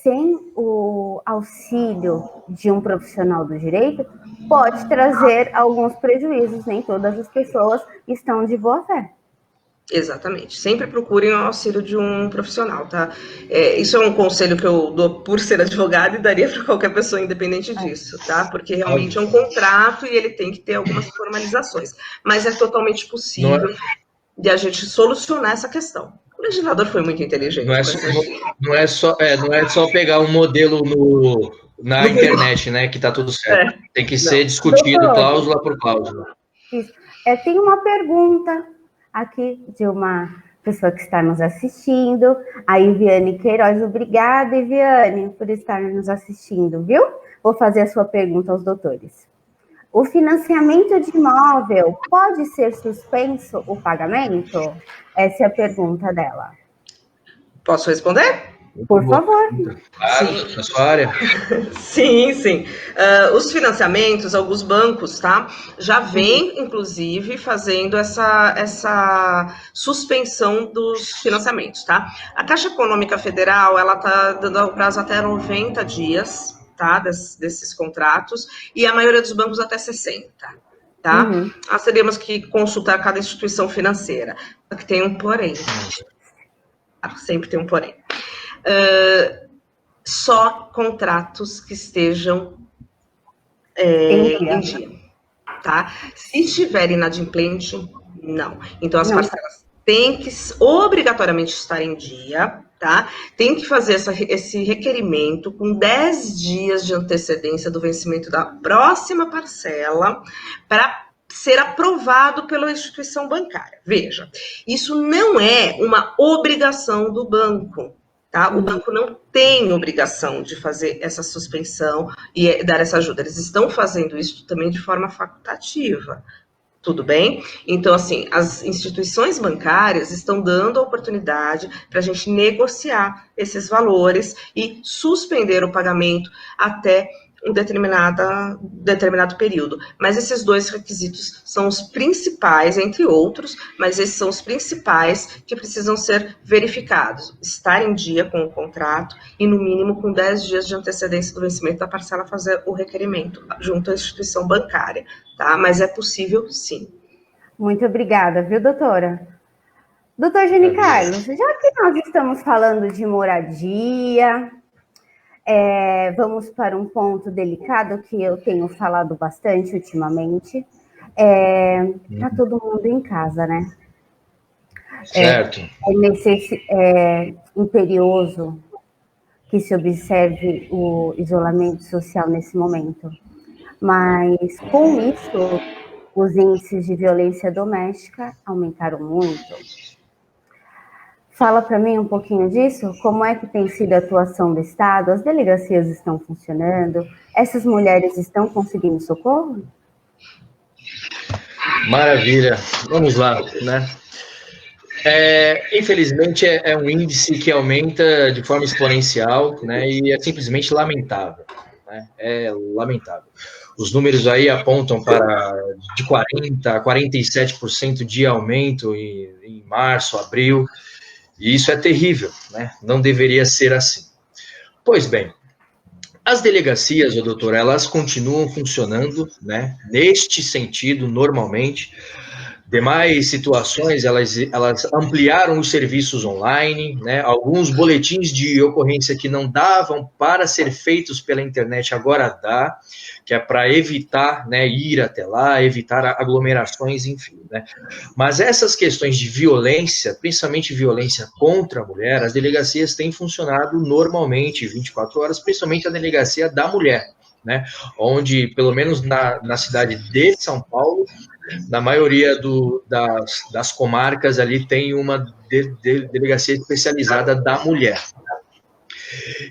sem o auxílio de um profissional do direito, pode trazer alguns prejuízos. Nem todas as pessoas estão de boa fé. Exatamente. Sempre procurem o auxílio de um profissional, tá? Isso é um conselho que eu dou por ser advogada e daria para qualquer pessoa independente disso, tá? Porque realmente é um contrato e ele tem que ter algumas formalizações. Mas é totalmente possível de a gente solucionar essa questão. O legislador foi muito inteligente. Não é só pegar um modelo na internet, né, que tá tudo certo. Tem que ser discutido cláusula por cláusula. Isso. Tem uma pergunta aqui de uma pessoa que está nos assistindo, a Iviane Queiroz. Obrigada, Iviane, por estar nos assistindo, viu? Vou fazer a sua pergunta aos doutores. O financiamento de imóvel pode ser suspenso o pagamento? Essa é a pergunta dela. Posso responder? Por favor. Claro, na sua área. Sim. Os financiamentos, alguns bancos, tá? Já vem, inclusive, fazendo essa suspensão dos financiamentos, tá? A Caixa Econômica Federal, ela tá dando o prazo até 90 dias, tá? Desses contratos, e a maioria dos bancos até 60, tá? Nós teríamos que consultar cada instituição financeira, que tem um porém. Sempre tem um porém. Só contratos que estejam em dia, tá? Se estiver inadimplente, não. Então, as parcelas têm que obrigatoriamente estar em dia, tá? Tem que fazer esse requerimento com 10 dias de antecedência do vencimento da próxima parcela para ser aprovado pela instituição bancária. Veja, isso não é uma obrigação do banco, tá? O banco não tem obrigação de fazer essa suspensão e dar essa ajuda. Eles estão fazendo isso também de forma facultativa. Tudo bem? Então, assim, as instituições bancárias estão dando a oportunidade para a gente negociar esses valores e suspender o pagamento até um determinado período. Mas esses 2 requisitos são os principais, entre outros, mas esses são os principais que precisam ser verificados. Estar em dia com o contrato e, no mínimo, com 10 dias de antecedência do vencimento da parcela, fazer o requerimento junto à instituição bancária, tá? Mas é possível, sim. Muito obrigada, viu, doutora? Doutor Geni Carlos, já que nós estamos falando de moradia... vamos para um ponto delicado que eu tenho falado bastante ultimamente. Tá todo mundo em casa, né? Certo. É imperioso que se observe o isolamento social nesse momento. Mas, com isso, os índices de violência doméstica aumentaram muito. Fala para mim um pouquinho disso, como é que tem sido a atuação do Estado? As delegacias estão funcionando? Essas mulheres estão conseguindo socorro? Maravilha, vamos lá, né? Infelizmente é um índice que aumenta de forma exponencial, né? E é simplesmente lamentável, né? É lamentável. Os números aí apontam para de 40% a 47% de aumento em março, abril, e isso é terrível, né? Não deveria ser assim. Pois bem, as delegacias, doutor, elas continuam funcionando, né? Neste sentido, normalmente. Demais situações, elas ampliaram os serviços online, né? Alguns boletins de ocorrência que não davam para ser feitos pela internet, agora dá, que é para evitar, né, ir até lá, evitar aglomerações, enfim, né? Mas essas questões de violência, principalmente violência contra a mulher, as delegacias têm funcionado normalmente, 24 horas, principalmente a delegacia da mulher, né? Onde, pelo menos na cidade de São Paulo, na maioria das comarcas ali tem uma delegacia especializada da mulher.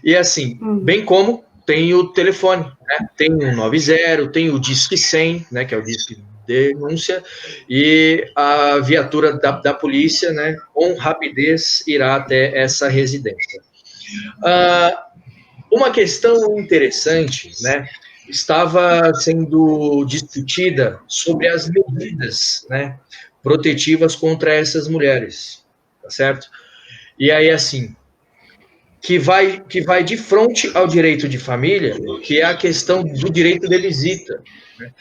E assim, bem como tem o telefone, né? Tem o 90, tem o Disque 100, né? Que é o Disque Denúncia, e a viatura da polícia, né? Com rapidez irá até essa residência. Uma questão interessante, né? Estava sendo discutida sobre as medidas, né, protetivas contra essas mulheres, tá certo? E aí, assim, que vai de frente ao direito de família, que é a questão do direito de visita, né?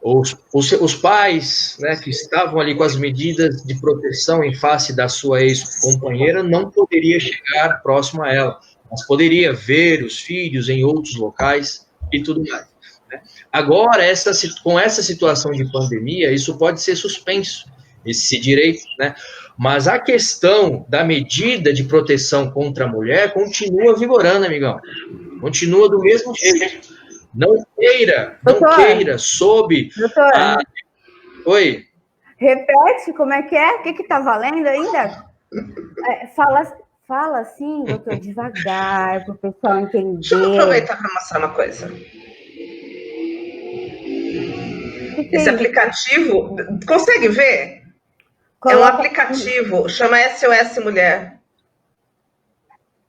Os pais, né, que estavam ali com as medidas de proteção em face da sua ex-companheira não poderia chegar próximo a ela, mas poderia ver os filhos em outros locais e tudo mais, né? Agora, com essa situação de pandemia, isso pode ser suspenso, esse direito, né? Mas a questão da medida de proteção contra a mulher continua vigorando, amigão. Continua do mesmo jeito. Não queira, sob doutor, Oi. Repete, como é? O que tá valendo ainda? Fala assim, doutor, devagar, para o pessoal entender. Deixa eu aproveitar para mostrar uma coisa. Esse aplicativo, consegue ver? É um aplicativo, chama SOS Mulher.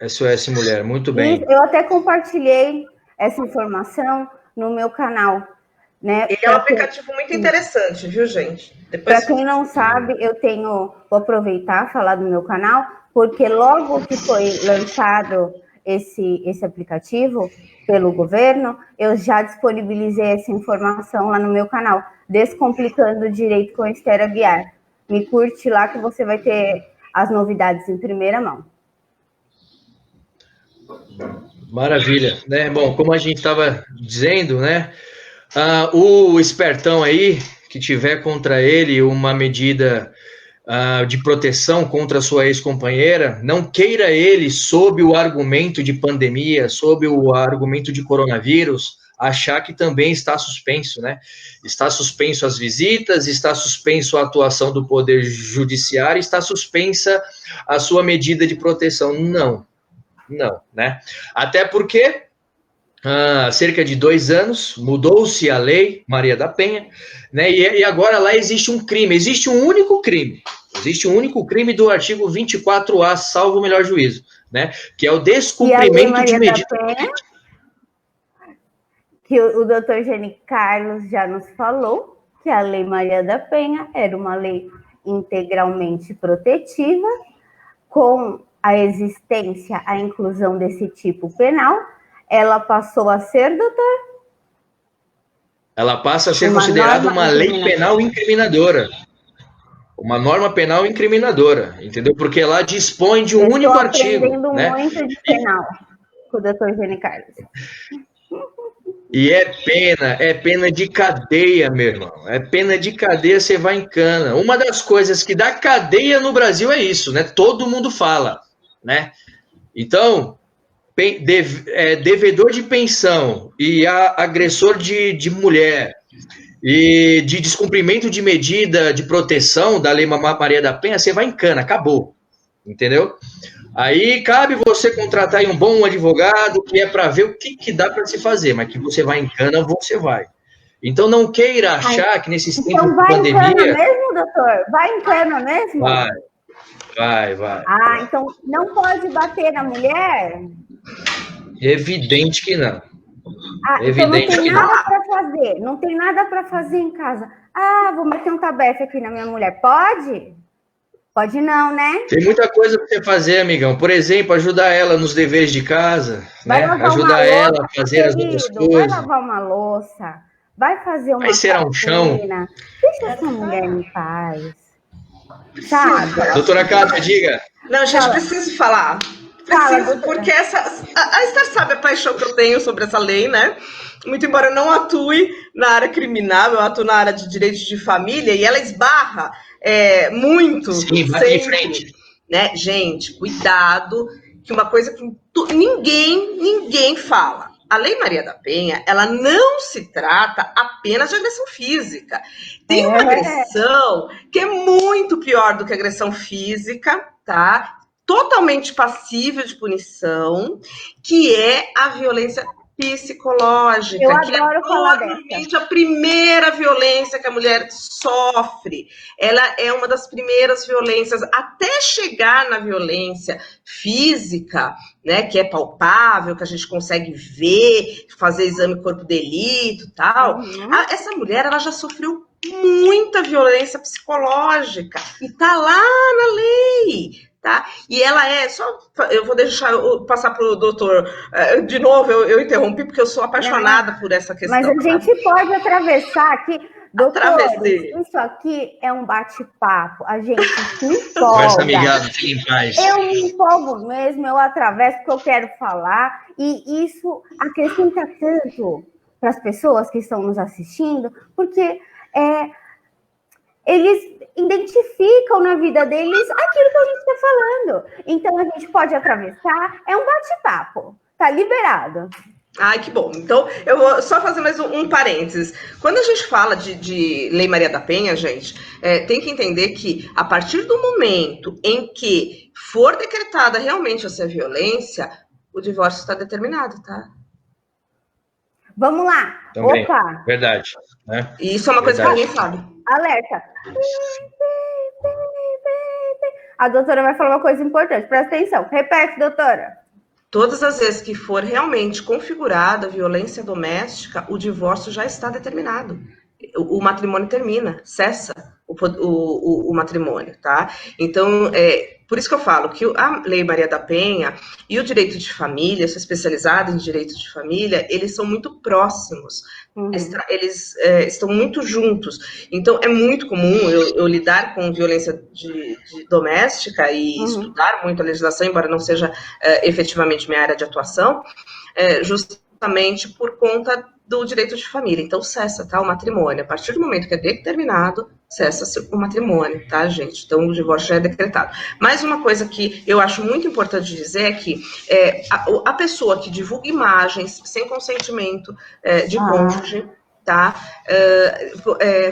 SOS Mulher, muito bem. Eu até compartilhei essa informação no meu canal, né? Ele é um aplicativo muito interessante, viu, gente? Para quem não sabe, vou aproveitar e falar do meu canal, porque logo que foi lançado esse aplicativo pelo governo, eu já disponibilizei essa informação lá no meu canal, Descomplicando o Direito com Esther Aguiar. Me curte lá que você vai ter as novidades em primeira mão. Maravilha, né? Bom, como a gente estava dizendo, né? O espertão aí, que tiver contra ele uma medida de proteção contra a sua ex-companheira, não queira ele, sob o argumento de pandemia, sob o argumento de coronavírus, achar que também está suspenso, né? Está suspenso as visitas, está suspenso a atuação do Poder Judiciário, está suspensa a sua medida de proteção. Não, né? Até porque há cerca de 2 anos mudou-se a lei Maria da Penha, né? E agora lá existe um crime, existe um único crime do artigo 24A, salvo o melhor juízo, né? Que é o descumprimento de medida. Que o doutor Gene Carlos já nos falou que a Lei Maria da Penha era uma lei integralmente protetiva, com a existência, a inclusão desse tipo penal. Ela passou a ser, doutor? Ela passa a ser considerada uma lei penal incriminadora. Uma norma penal incriminadora, entendeu? Porque ela dispõe de um único artigo. Eu estou aprendendo muito de penal com o doutor Gene Carlos. E é pena de cadeia, meu irmão. É pena de cadeia, você vai em cana. Uma das coisas que dá cadeia no Brasil é isso, né? Todo mundo fala, né? Então, devedor de pensão e agressor de mulher e de descumprimento de medida de proteção da Lei Maria da Penha, você vai em cana, acabou. Entendeu? Aí cabe você contratar aí um bom advogado, que é para ver o que dá para se fazer, mas que você vai em cana, você vai. Então não queira achar que nesses tempos de pandemia... Então vai em cana mesmo, doutor? Vai em cana mesmo? Vai. Então não pode bater na mulher? Evidente que não. Evidente então não tem nada para fazer. Não tem nada para fazer em casa. Vou meter um tabefe aqui na minha mulher. Pode? Pode não, né? Tem muita coisa para você fazer, amigão. Por exemplo, ajudar ela nos deveres de casa, né? Ajudar ela a fazer as outras coisas. Vai lavar uma louça, vai fazer uma será um chão. Deixa essa mulher em paz. Sabe? Doutora Cátia, diga. Não, gente, preciso falar. Porque a Esther sabe a paixão que eu tenho sobre essa lei, né? Muito embora eu não atue na área criminal, eu atuo na área de direitos de família e ela esbarra muito. Sim, vai em frente. Né? Gente, cuidado, que uma coisa que ninguém fala. A Lei Maria da Penha, ela não se trata apenas de agressão física. Tem uma agressão que é muito pior do que agressão física, tá? Totalmente passível de punição, que é a violência psicológica. Eu adoro falar dessa. A primeira violência que a mulher sofre, ela é uma das primeiras violências, até chegar na violência física, né, que é palpável, que a gente consegue ver, fazer exame corpo de delito e tal. Essa mulher, ela já sofreu muita violência psicológica e tá lá na lei. Tá? E ela eu vou passar para o doutor, de novo, eu interrompi, porque eu sou apaixonada por essa questão. Mas a gente pode atravessar aqui, doutor, isso aqui é um bate-papo, a gente se empolga. Conversa amigável, fique em paz. Eu me empolgo mesmo, eu atravesso porque eu quero falar, e isso acrescenta tanto para as pessoas que estão nos assistindo, porque eles identificam na vida deles aquilo que a gente está falando. Então, a gente pode atravessar, é um bate-papo, tá liberado. Ai, que bom. Então, eu vou só fazer mais um parênteses. Quando a gente fala de Lei Maria da Penha, gente, tem que entender que, a partir do momento em que for decretada realmente essa violência, o divórcio está determinado, tá? Vamos lá. Também. Opa! Verdade. Né? E isso é uma coisa que ninguém sabe. Alerta. A doutora vai falar uma coisa importante. Presta atenção. Repete, doutora. Todas as vezes que for realmente configurada a violência doméstica, o divórcio já está determinado. O matrimônio termina, cessa o matrimônio, tá? Então, por isso que eu falo que a Lei Maria da Penha e o direito de família, sou especializada em direito de família, eles são muito próximos, eles estão muito juntos. Então, é muito comum eu lidar com violência doméstica e estudar muito a legislação, embora não seja efetivamente minha área de atuação, justamente por conta do direito de família. Então, cessa, tá, o matrimônio. A partir do momento que é determinado, cessa-se o matrimônio, tá, gente? Então, o divórcio já é decretado. Mais uma coisa que eu acho muito importante dizer é que a pessoa que divulga imagens sem consentimento de cônjuge, tá,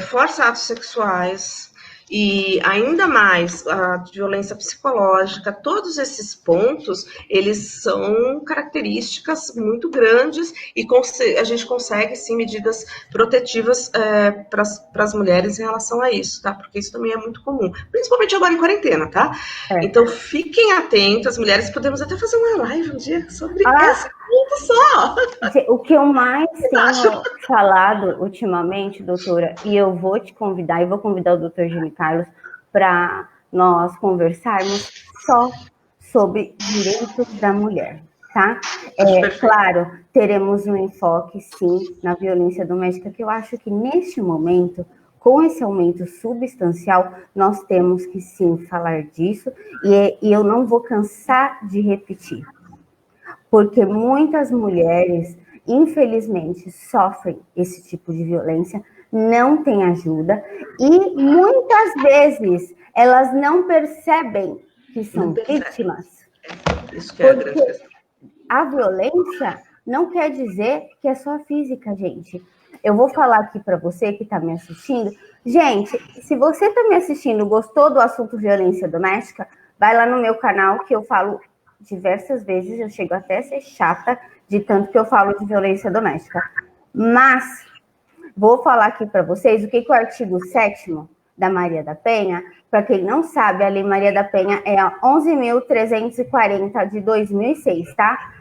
força atos sexuais, e ainda mais a violência psicológica, todos esses pontos, eles são características muito grandes e a gente consegue, sim, medidas protetivas para as mulheres em relação a isso, tá? Porque isso também é muito comum, principalmente agora em quarentena, tá? Então, fiquem atentas, mulheres, podemos até fazer uma live um dia sobre esse ponto só. O que eu mais tenho falado ultimamente, doutora, e eu vou te convidar, e vou convidar o doutor Gini Carlos para nós conversarmos só sobre direitos da mulher, tá? Claro, teremos um enfoque, sim, na violência doméstica, que eu acho que neste momento, com esse aumento substancial, nós temos que, sim, falar disso, e eu não vou cansar de repetir, porque muitas mulheres, infelizmente, sofrem esse tipo de violência, não têm ajuda, e muitas vezes elas não percebem que são vítimas. Isso que é a grande questão. a violência não quer dizer que é só física, gente. Eu vou falar aqui para você que está me assistindo. Gente, se você está me assistindo, gostou do assunto violência doméstica, vai lá no meu canal que eu falo diversas vezes, eu chego até a ser chata de tanto que eu falo de violência doméstica. Mas vou falar aqui para vocês o que o artigo 7º da Maria da Penha, para quem não sabe, a Lei Maria da Penha é a 11.340 de 2006, tá?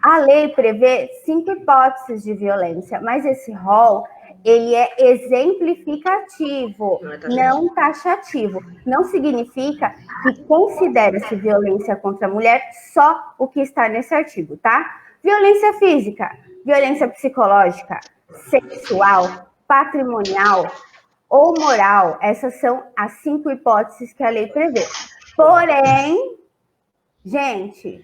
A lei prevê 5 hipóteses de violência, mas esse rol, ele é exemplificativo, não taxativo. Não significa que considera-se violência contra a mulher só o que está nesse artigo, tá? Violência física, violência psicológica, sexual, patrimonial ou moral, essas são as 5 hipóteses que a lei prevê. Porém, gente,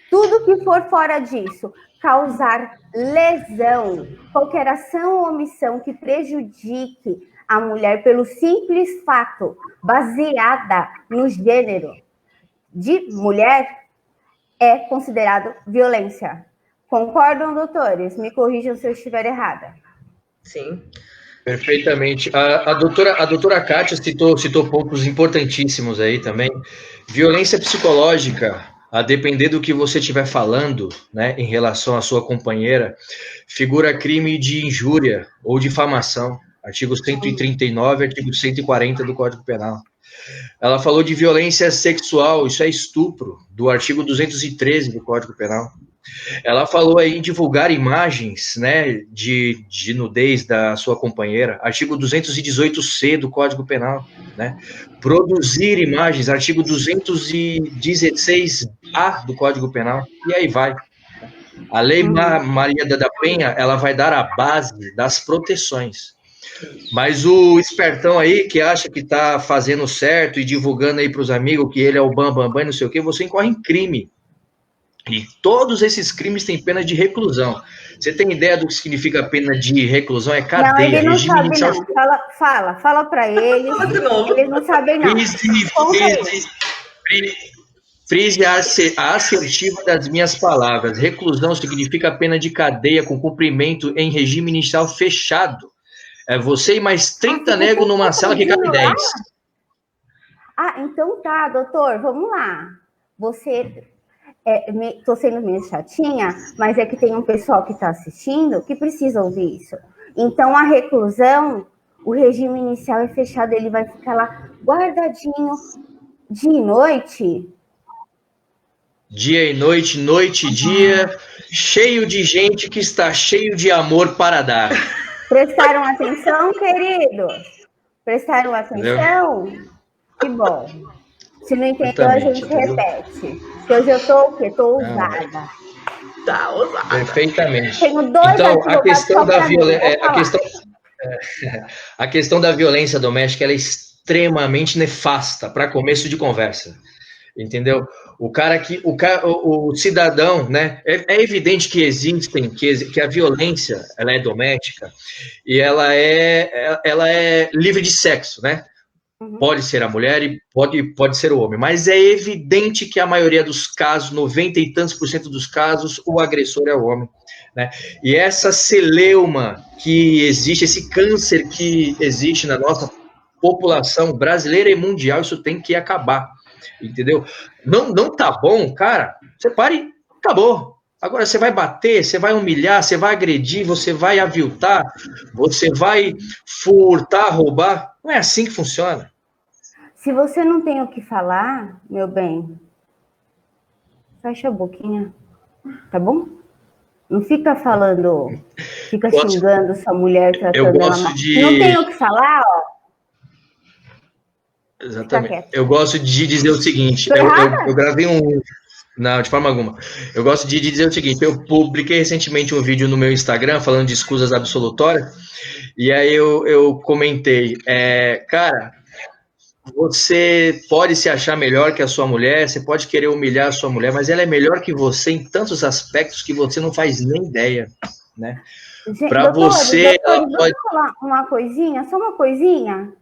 tudo que for fora disso, causar lesão, qualquer ação ou omissão que prejudique a mulher pelo simples fato, baseada no gênero de mulher, é considerado violência. Concordam, doutores? Me corrijam se eu estiver errada. Sim. Perfeitamente. A doutora Kátia citou pontos importantíssimos aí também. Violência psicológica, a depender do que você estiver falando, né, em relação à sua companheira, figura crime de injúria ou difamação, artigo 139, artigo 140 do Código Penal. Ela falou de violência sexual, isso é estupro, do artigo 213 do Código Penal. Ela falou aí em divulgar imagens, né, de nudez da sua companheira, artigo 218C do Código Penal, né? Produzir imagens, artigo 216A do Código Penal, e aí vai. A Lei Maria da Penha, ela vai dar a base das proteções. Mas o espertão aí, que acha que tá fazendo certo e divulgando aí para os amigos que ele é o bambambam e não sei o quê, você incorre em crime. E todos esses crimes têm pena de reclusão. Você tem ideia do que significa pena de reclusão? É cadeia. Não, ele não sabe, inicial... não. Fala para ele. Eles não sabem, não. Frise a assertiva das minhas palavras. Reclusão significa pena de cadeia com cumprimento em regime inicial fechado. É você e mais 30 negros numa sala que cabe 10. Ah, então tá, doutor, vamos lá. Você... Estou sendo meio chatinha, mas é que tem um pessoal que está assistindo que precisa ouvir isso. Então, a reclusão, o regime inicial é fechado, ele vai ficar lá guardadinho dia e noite. Dia e noite, noite e dia, cheio de gente que está cheio de amor para dar. Prestaram atenção, queridos? Prestaram atenção? Entendeu? Que bom. Se não entendeu, a gente repete. Porque hoje eu tô o quê? Tô ousada. Tá ousada. Perfeitamente. Tenho 2 então, a questão da violência, a questão da violência doméstica, ela é extremamente nefasta para começo de conversa. Entendeu? O cidadão, né? É evidente que que a violência, ela é doméstica e ela é livre de sexo, né? Pode ser a mulher e pode ser o homem, mas é evidente que a maioria dos casos, 90 e tantos % dos casos, o agressor é o homem, né? E essa celeuma que existe, esse câncer que existe na nossa população brasileira e mundial, isso tem que acabar, entendeu? Não tá bom, cara, você pare, acabou. Agora você vai bater, você vai humilhar, você vai agredir, você vai aviltar, você vai furtar, roubar. Não é assim que funciona. Se você não tem o que falar, meu bem, fecha a boquinha, tá bom? Não fica falando, fica xingando sua mulher, tratando ela mal. Não tem o que falar, ó. Exatamente. Eu gosto de dizer o seguinte, eu gravei um... Não, de forma alguma. Eu gosto de dizer o seguinte, eu publiquei recentemente um vídeo no meu Instagram falando de escusas absolutórias, e aí eu comentei, cara, você pode se achar melhor que a sua mulher, você pode querer humilhar a sua mulher, mas ela é melhor que você em tantos aspectos que você não faz nem ideia, né? Para você... Pode falar uma coisinha, só uma coisinha?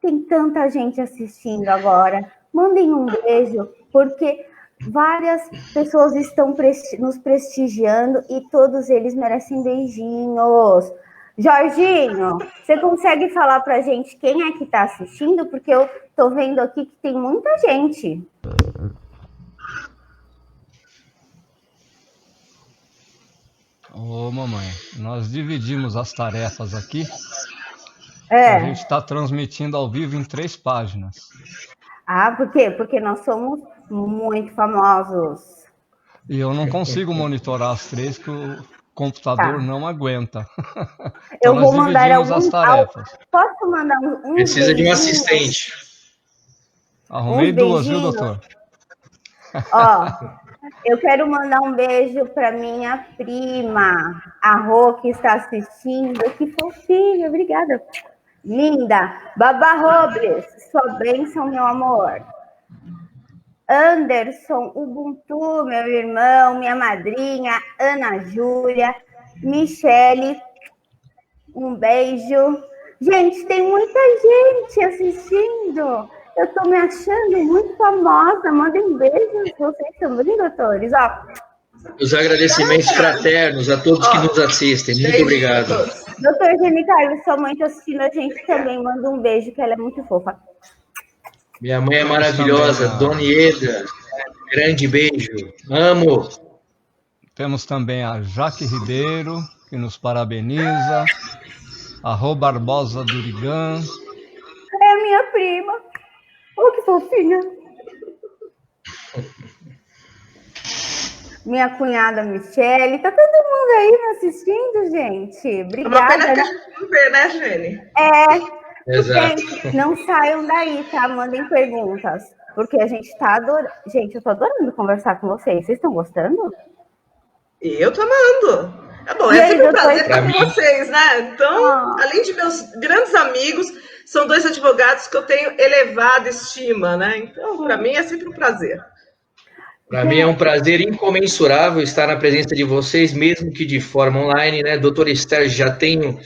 Tem tanta gente assistindo agora. Mandem um beijo, porque Várias pessoas estão nos prestigiando e todos eles merecem beijinhos. Jorginho, você consegue falar pra gente quem é que está assistindo? Porque eu tô vendo aqui que tem muita gente. Ô, mamãe, nós dividimos as tarefas aqui. É. A gente está transmitindo ao vivo em 3 páginas. Ah, por quê? Porque nós somos muito famosos. E eu não consigo monitorar as 3, que o computador não aguenta. Então eu vou mandar as tarefas. Posso mandar um Precisa de um assistente. Arrumei 2, viu, doutor? Ó, eu quero mandar um beijo para minha prima, a Rô, que está assistindo. Que fofinha, obrigada. Linda. Baba Robles, sua bênção, meu amor. Anderson Ubuntu, meu irmão, minha madrinha, Ana Júlia, Michele, um beijo. Gente, tem muita gente assistindo. Eu tô me achando muito famosa. Mandem beijos vocês também, doutores. Ó. Os agradecimentos fraternos a todos que nos assistem. Muito obrigado. Doutor Geni Carlos, sua mãe está assistindo a gente também. Manda um beijo, que ela é muito fofa. Minha mãe é maravilhosa, Dona Ieda. Grande beijo. Amo. Temos também a Jaque Ribeiro, que nos parabeniza. A Rô Barbosa Durigan. É a minha prima. Oh, que fofinha. Minha cunhada Michele. Tá todo mundo aí me assistindo, gente. Obrigada. Uma pena que a gente não vê, né, Gene? Exato. Gente, não saiam daí, tá? Mandem perguntas. Porque a gente tá adorando. Gente, eu tô adorando conversar com vocês. Vocês estão gostando? Eu tô amando. É bom, é sempre um prazer estar com vocês, né? Então, além de meus grandes amigos, são 2 advogados que eu tenho elevada estima, né? Então, para mim é sempre um prazer. Para mim é um prazer incomensurável estar na presença de vocês, mesmo que de forma online, né? Doutor Esther, já tenho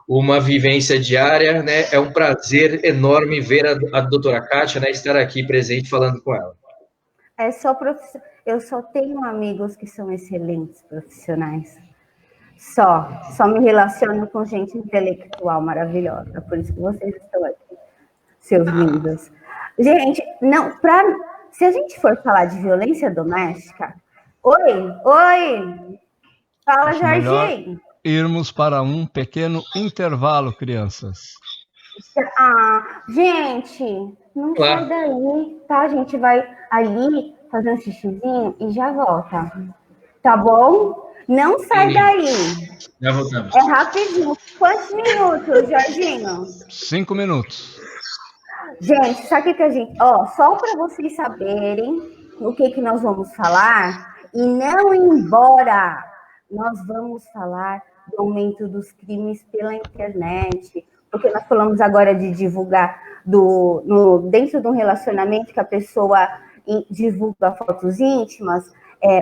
uma vivência diária, né? É um prazer enorme ver a doutora Kátia, né? Estar aqui presente falando com ela. Eu só tenho amigos que são excelentes profissionais. Só me relaciono com gente intelectual maravilhosa. Por isso que vocês estão aqui, seus lindos. Gente, se a gente for falar de violência doméstica... Oi! Fala, Jorginho. Irmos para um pequeno intervalo, crianças. Gente, não sai daí, tá? A gente vai ali fazer um xixizinho e já volta. Tá bom? Não sai daí. Já voltamos. É rapidinho. Quantos minutos, Jorginho? 5 minutos. Gente, sabe o que a gente... só para vocês saberem o que nós vamos falar e não ir embora. Nós vamos falar do aumento dos crimes pela internet, porque nós falamos agora de divulgar dentro de um relacionamento que a pessoa divulga fotos íntimas.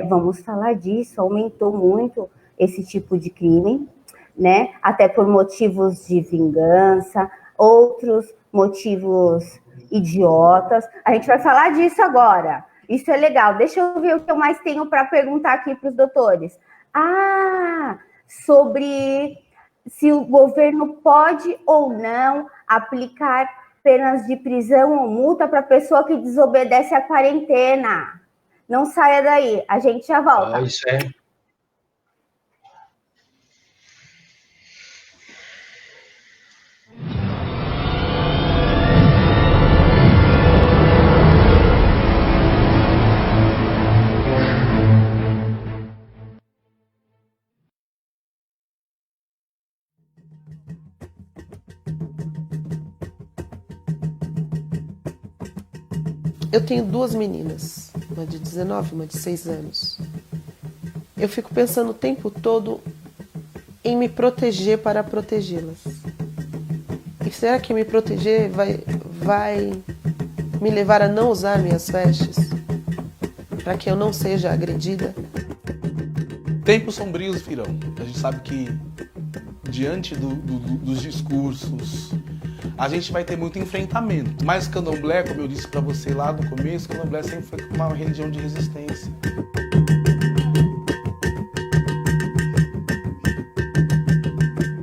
Vamos falar disso, aumentou muito esse tipo de crime, né? Até por motivos de vingança, outros motivos idiotas. A gente vai falar disso agora. Isso é legal. Deixa eu ver o que eu mais tenho para perguntar aqui para os doutores. Sobre se o governo pode ou não aplicar penas de prisão ou multa para a pessoa que desobedece à quarentena. Não saia daí, a gente já volta. Isso é. Eu tenho 2 meninas, uma de 19 e uma de 6 anos. Eu fico pensando o tempo todo em me proteger para protegê-las. E será que me proteger vai me levar a não usar minhas vestes? Para que eu não seja agredida? Tempos sombrios virão. A gente sabe que, diante dos discursos, a gente vai ter muito enfrentamento. Mas candomblé, como eu disse para você lá no começo, candomblé sempre foi uma religião de resistência.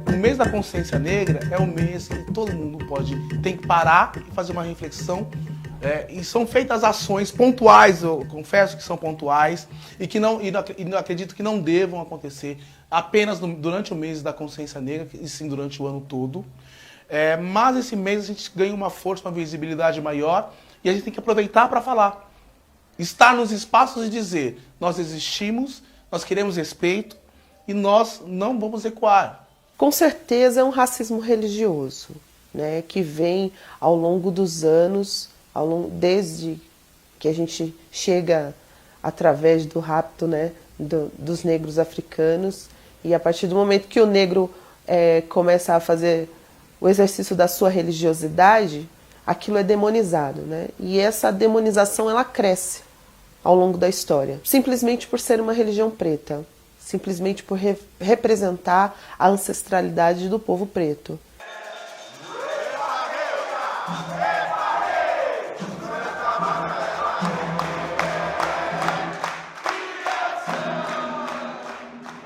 O mês da consciência negra é o mês que todo mundo tem que parar e fazer uma reflexão. E são feitas ações pontuais, eu confesso que são pontuais, e acredito que não devam acontecer apenas durante o mês da consciência negra, e sim durante o ano todo. Mas esse mês a gente ganha uma força, uma visibilidade maior, e a gente tem que aproveitar para falar. Estar nos espaços e dizer, nós existimos, nós queremos respeito, e nós não vamos recuar. Com certeza é um racismo religioso, né, que vem ao longo dos anos, desde que a gente chega através do rapto, né, dos negros africanos, e a partir do momento que o negro começa a fazer o exercício da sua religiosidade, aquilo é demonizado, né? E essa demonização ela cresce ao longo da história, simplesmente por ser uma religião preta, simplesmente por representar a ancestralidade do povo preto.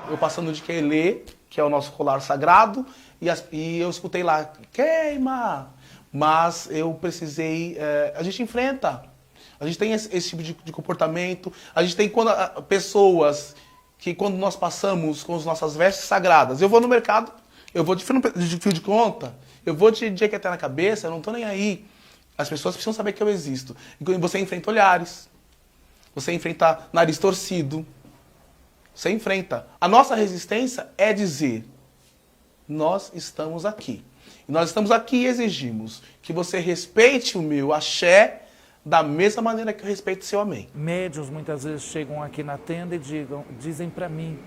Eu passando de quelé, que é o nosso colar sagrado, e eu escutei lá, queima! Mas eu precisei... a gente enfrenta. A gente tem esse tipo de comportamento. A gente tem pessoas que quando nós passamos com as nossas vestes sagradas, eu vou no mercado, eu vou de fio de conta, eu vou de jaqueta na cabeça, eu não estou nem aí. As pessoas precisam saber que eu existo. E você enfrenta olhares, você enfrenta nariz torcido, você enfrenta. A nossa resistência é dizer, nós estamos aqui. E nós estamos aqui e exigimos que você respeite o meu axé da mesma maneira que eu respeito o seu amém. Médiuns muitas vezes chegam aqui na tenda e dizem para mim,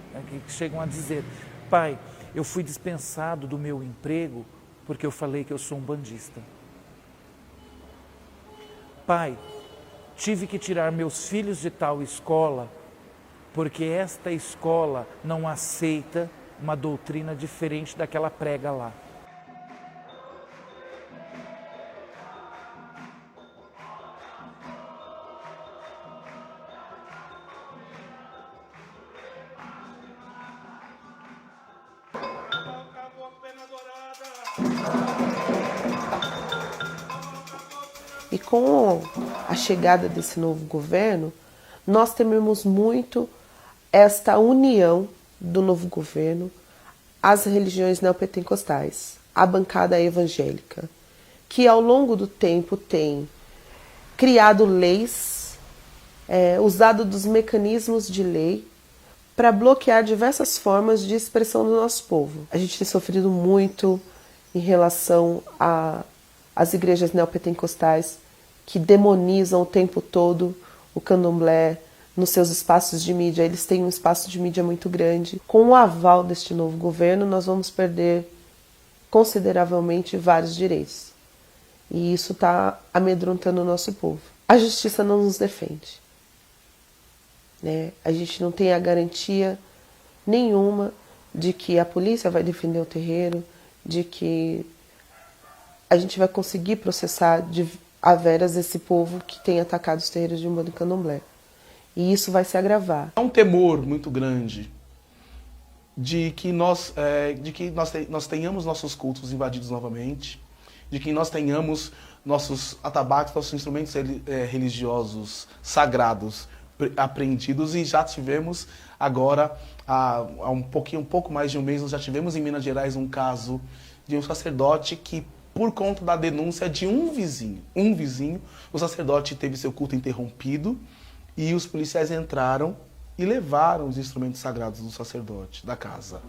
que chegam a dizer, pai, eu fui dispensado do meu emprego porque eu falei que eu sou um bandista. Pai, tive que tirar meus filhos de tal escola porque esta escola não aceita uma doutrina diferente daquela prega lá. E com a chegada desse novo governo, nós tememos muito esta união do novo governo às religiões neopentecostais, à bancada evangélica, que ao longo do tempo tem criado leis, usado dos mecanismos de lei para bloquear diversas formas de expressão do nosso povo. A gente tem sofrido muito em relação às igrejas neopentecostais que demonizam o tempo todo o candomblé nos seus espaços de mídia. Eles têm um espaço de mídia muito grande. Com o aval deste novo governo, nós vamos perder consideravelmente vários direitos. E isso está amedrontando o nosso povo. A justiça não nos defende, né? A gente não tem a garantia nenhuma de que a polícia vai defender o terreiro, de que a gente vai conseguir processar a veras esse povo que tem atacado os terreiros de Umbanda e Candomblé. E isso vai se agravar. Há um temor muito grande de que nós tenhamos nossos cultos invadidos novamente, de que nós tenhamos nossos atabaques, nossos instrumentos religiosos sagrados apreendidos, e já tivemos agora, há um pouco mais de um mês, nós já tivemos em Minas Gerais um caso de um sacerdote que, por conta da denúncia de um vizinho, o sacerdote teve seu culto interrompido e os policiais entraram e levaram os instrumentos sagrados do sacerdote da casa.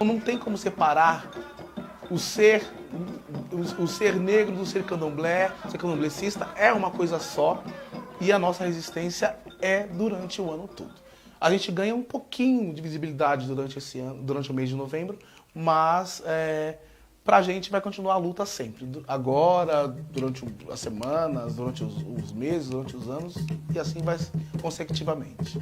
Não tem como separar o ser negro do ser candomblé, ser candomblecista é uma coisa só, e a nossa resistência é durante o ano todo. A gente ganha um pouquinho de visibilidade durante esse ano, durante o mês de novembro, mas pra gente vai continuar a luta sempre. Agora, durante as semanas, durante os meses, durante os anos, e assim vai consecutivamente.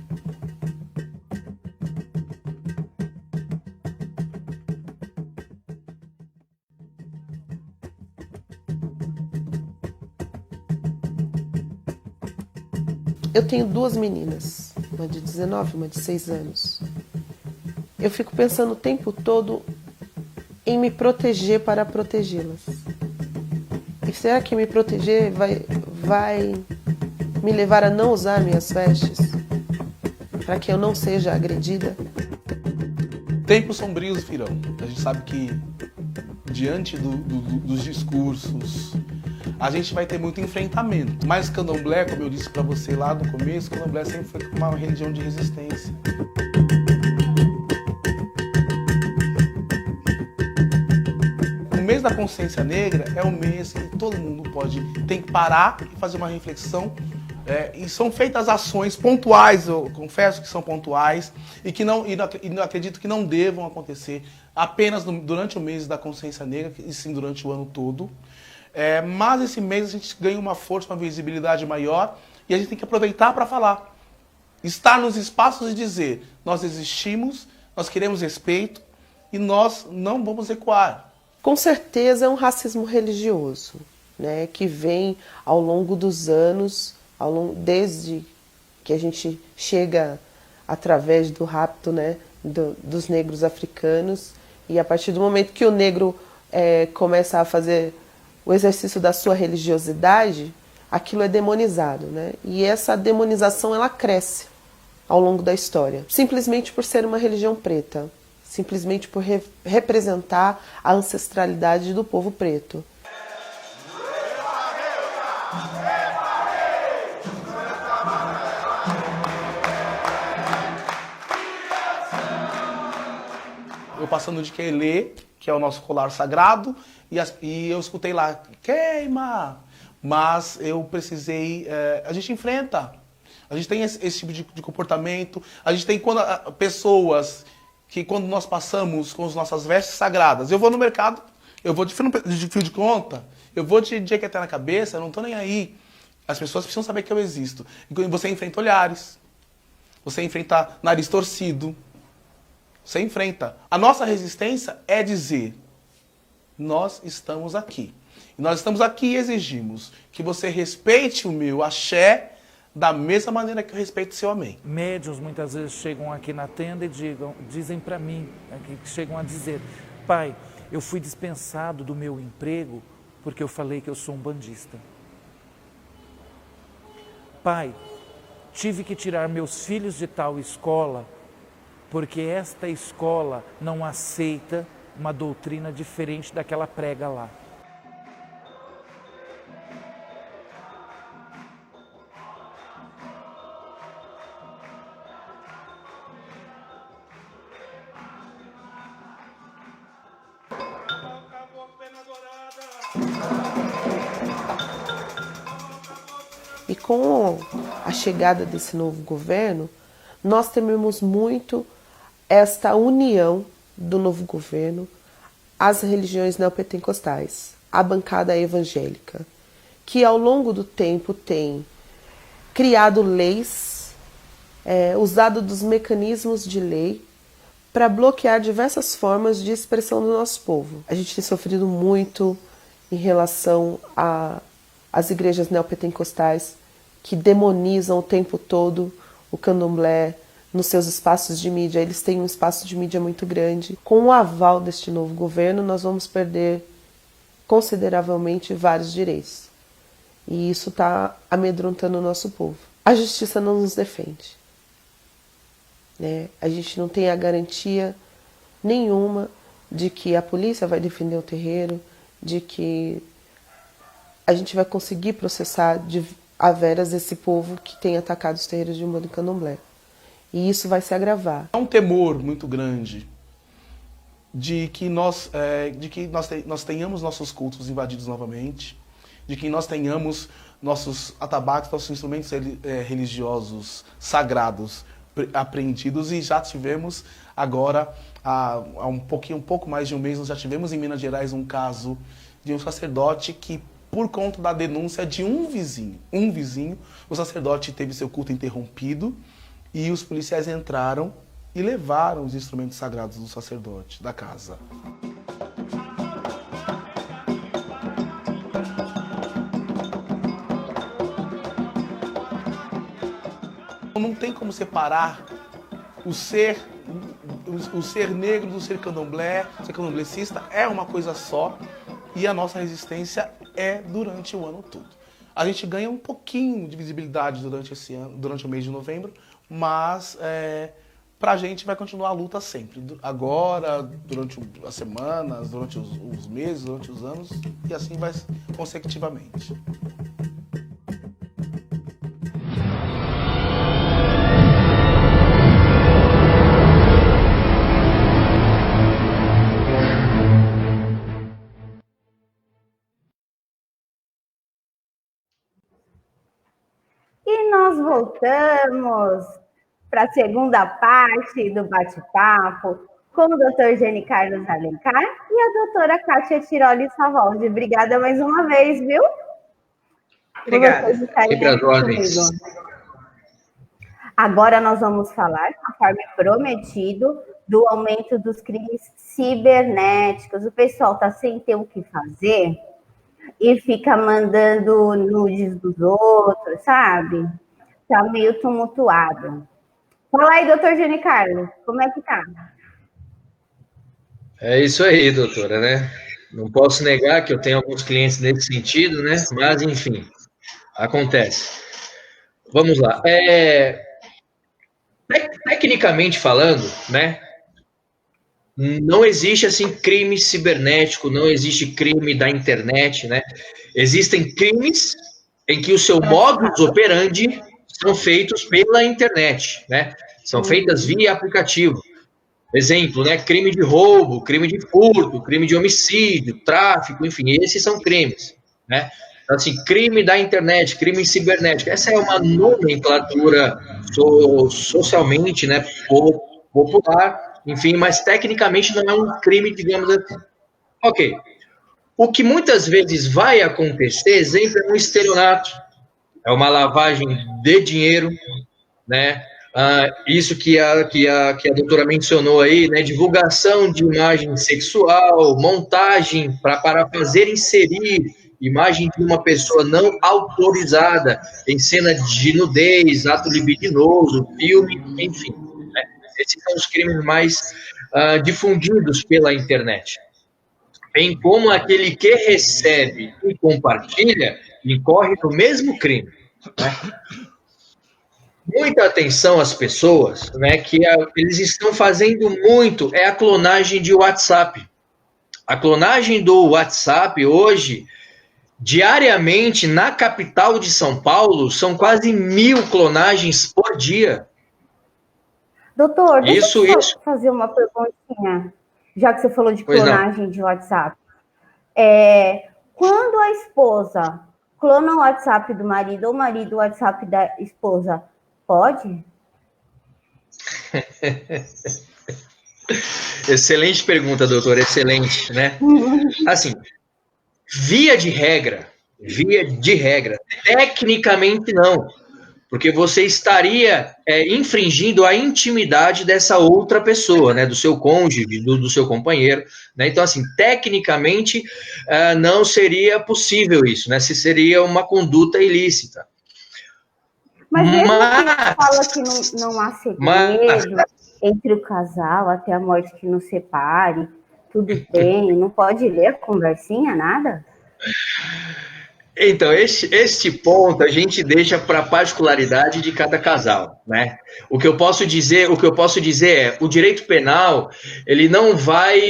Eu tenho duas meninas, uma de 19 uma de 6 anos. Eu fico pensando o tempo todo em me proteger para protegê-las. E será que me proteger vai me levar a não usar minhas vestes? Para que eu não seja agredida? Tempos sombrios virão. A gente sabe que diante dos discursos, a gente vai ter muito enfrentamento. Mas candomblé, como eu disse para você lá no começo, candomblé sempre foi uma religião de resistência. O mês da consciência negra é um mês que todo mundo tem que parar e fazer uma reflexão. E são feitas ações pontuais, eu confesso que são pontuais, e não acredito que não devam acontecer apenas durante o mês da consciência negra, e sim durante o ano todo. Mas esse mês a gente ganha uma força, uma visibilidade maior, e a gente tem que aproveitar para falar. Estar nos espaços e dizer, nós existimos, nós queremos respeito, e nós não vamos recuar. Com certeza é um racismo religioso, né, que vem ao longo dos anos, desde que a gente chega através do rapto, né, dos negros africanos, e a partir do momento que o negro começa a fazer o exercício da sua religiosidade, aquilo é demonizado, né? E essa demonização ela cresce ao longo da história, simplesmente por ser uma religião preta, simplesmente por representar a ancestralidade do povo preto. Eu passando de quelê, que é o nosso colar sagrado, e eu escutei lá, queima! Mas eu precisei... a gente enfrenta. A gente tem esse tipo de comportamento. A gente tem pessoas que, quando nós passamos com as nossas vestes sagradas, eu vou no mercado, eu vou de fio de conta, eu vou de jequeté na cabeça, eu não estou nem aí. As pessoas precisam saber que eu existo. E você enfrenta olhares, você enfrenta nariz torcido, você enfrenta. A nossa resistência é dizer, nós estamos aqui. E nós estamos aqui e exigimos que você respeite o meu axé da mesma maneira que eu respeito o seu amém. Médiuns muitas vezes chegam aqui na tenda e dizem para mim, chegam a dizer, pai, eu fui dispensado do meu emprego porque eu falei que eu sou um bandista. Pai, tive que tirar meus filhos de tal escola porque esta escola não aceita uma doutrina diferente daquela prega lá. E com a chegada desse novo governo, nós tememos muito esta união do novo governo às religiões neopentecostais, à bancada evangélica, que ao longo do tempo tem criado leis, usado dos mecanismos de lei para bloquear diversas formas de expressão do nosso povo. A gente tem sofrido muito em relação às igrejas neopentecostais que demonizam o tempo todo o candomblé nos seus espaços de mídia. Eles têm um espaço de mídia muito grande. Com o aval deste novo governo, nós vamos perder consideravelmente vários direitos. E isso está amedrontando o nosso povo. A justiça não nos defende, né? A gente não tem a garantia nenhuma de que a polícia vai defender o terreiro, de que a gente vai conseguir processar a veras esse povo que tem atacado os terreiros de Umbanda e Candomblé. E isso vai se agravar. Há um temor muito grande de que nós tenhamos nossos cultos invadidos novamente, de que nós tenhamos nossos atabaques, nossos instrumentos religiosos sagrados apreendidos e já tivemos agora, há um pouco mais de um mês, nós já tivemos em Minas Gerais um caso de um sacerdote que, por conta da denúncia de um vizinho, o sacerdote teve seu culto interrompido e os policiais entraram e levaram os instrumentos sagrados do sacerdote da casa. Não tem como separar o ser negro do ser candomblé, ser candomblecista é uma coisa só e a nossa resistência é durante o ano todo. A gente ganha um pouquinho de visibilidade durante esse ano, durante o mês de novembro, mas pra gente vai continuar a luta sempre. Agora, durante as semanas, durante os meses, durante os anos e assim vai consecutivamente. E nós voltamos para a segunda parte do bate-papo com o Dr. Gene Carlos Alencar e a doutora Kátia Tiroli Savoldi. Obrigada mais uma vez, viu? Obrigada. Agora nós vamos falar, conforme prometido, do aumento dos crimes cibernéticos. O pessoal está sem ter o que fazer e fica mandando nudes dos outros, sabe? Tá meio tumultuado. Fala aí, doutor Gene Carlos, como é que tá? É isso aí, doutora, né? Não posso negar que eu tenho alguns clientes nesse sentido, né? Mas, enfim, acontece. Vamos lá. Tecnicamente falando, né? Não existe, assim, crime cibernético, não existe crime da internet, né? Existem crimes em que o seu modus operandi são feitos pela internet, né? São feitas via aplicativo. Exemplo, né? Crime de roubo, crime de furto, crime de homicídio, tráfico, enfim, esses são crimes, né? Então, assim, crime da internet, crime cibernético, essa é uma nomenclatura socialmente, né, popular, enfim, mas tecnicamente não é um crime, digamos assim. Ok. O que muitas vezes vai acontecer, exemplo, é um estelionato, é uma lavagem de dinheiro, né? Isso que a doutora mencionou aí, né? Divulgação de imagem sexual, montagem para fazer inserir imagem de uma pessoa não autorizada em cena de nudez, ato libidinoso, filme, enfim. Né? Esses são os crimes mais difundidos pela internet. Bem como aquele que recebe e compartilha incorre no mesmo crime. Né? Muita atenção às pessoas, né, que eles estão fazendo muito, é a clonagem de WhatsApp. A clonagem do WhatsApp hoje, diariamente, na capital de São Paulo, são quase 1.000 clonagens por dia. Doutor, deixa eu fazer uma perguntinha, já que você falou de clonagem de WhatsApp. Quando a esposa clona o WhatsApp do marido ou o marido o WhatsApp da esposa, pode? Excelente pergunta, doutor, excelente, né? Assim, via de regra, tecnicamente não, porque você estaria infringindo a intimidade dessa outra pessoa, né, do seu cônjuge, do seu companheiro, né? Então, assim, tecnicamente não seria possível isso, né? Se seria uma conduta ilícita. Mas mesmo que fala que não há segredo entre o casal até a morte que nos separe, tudo bem, não pode ler a conversinha, nada? Então, este ponto a gente deixa para a particularidade de cada casal, né? O que eu posso dizer é, o direito penal, ele não vai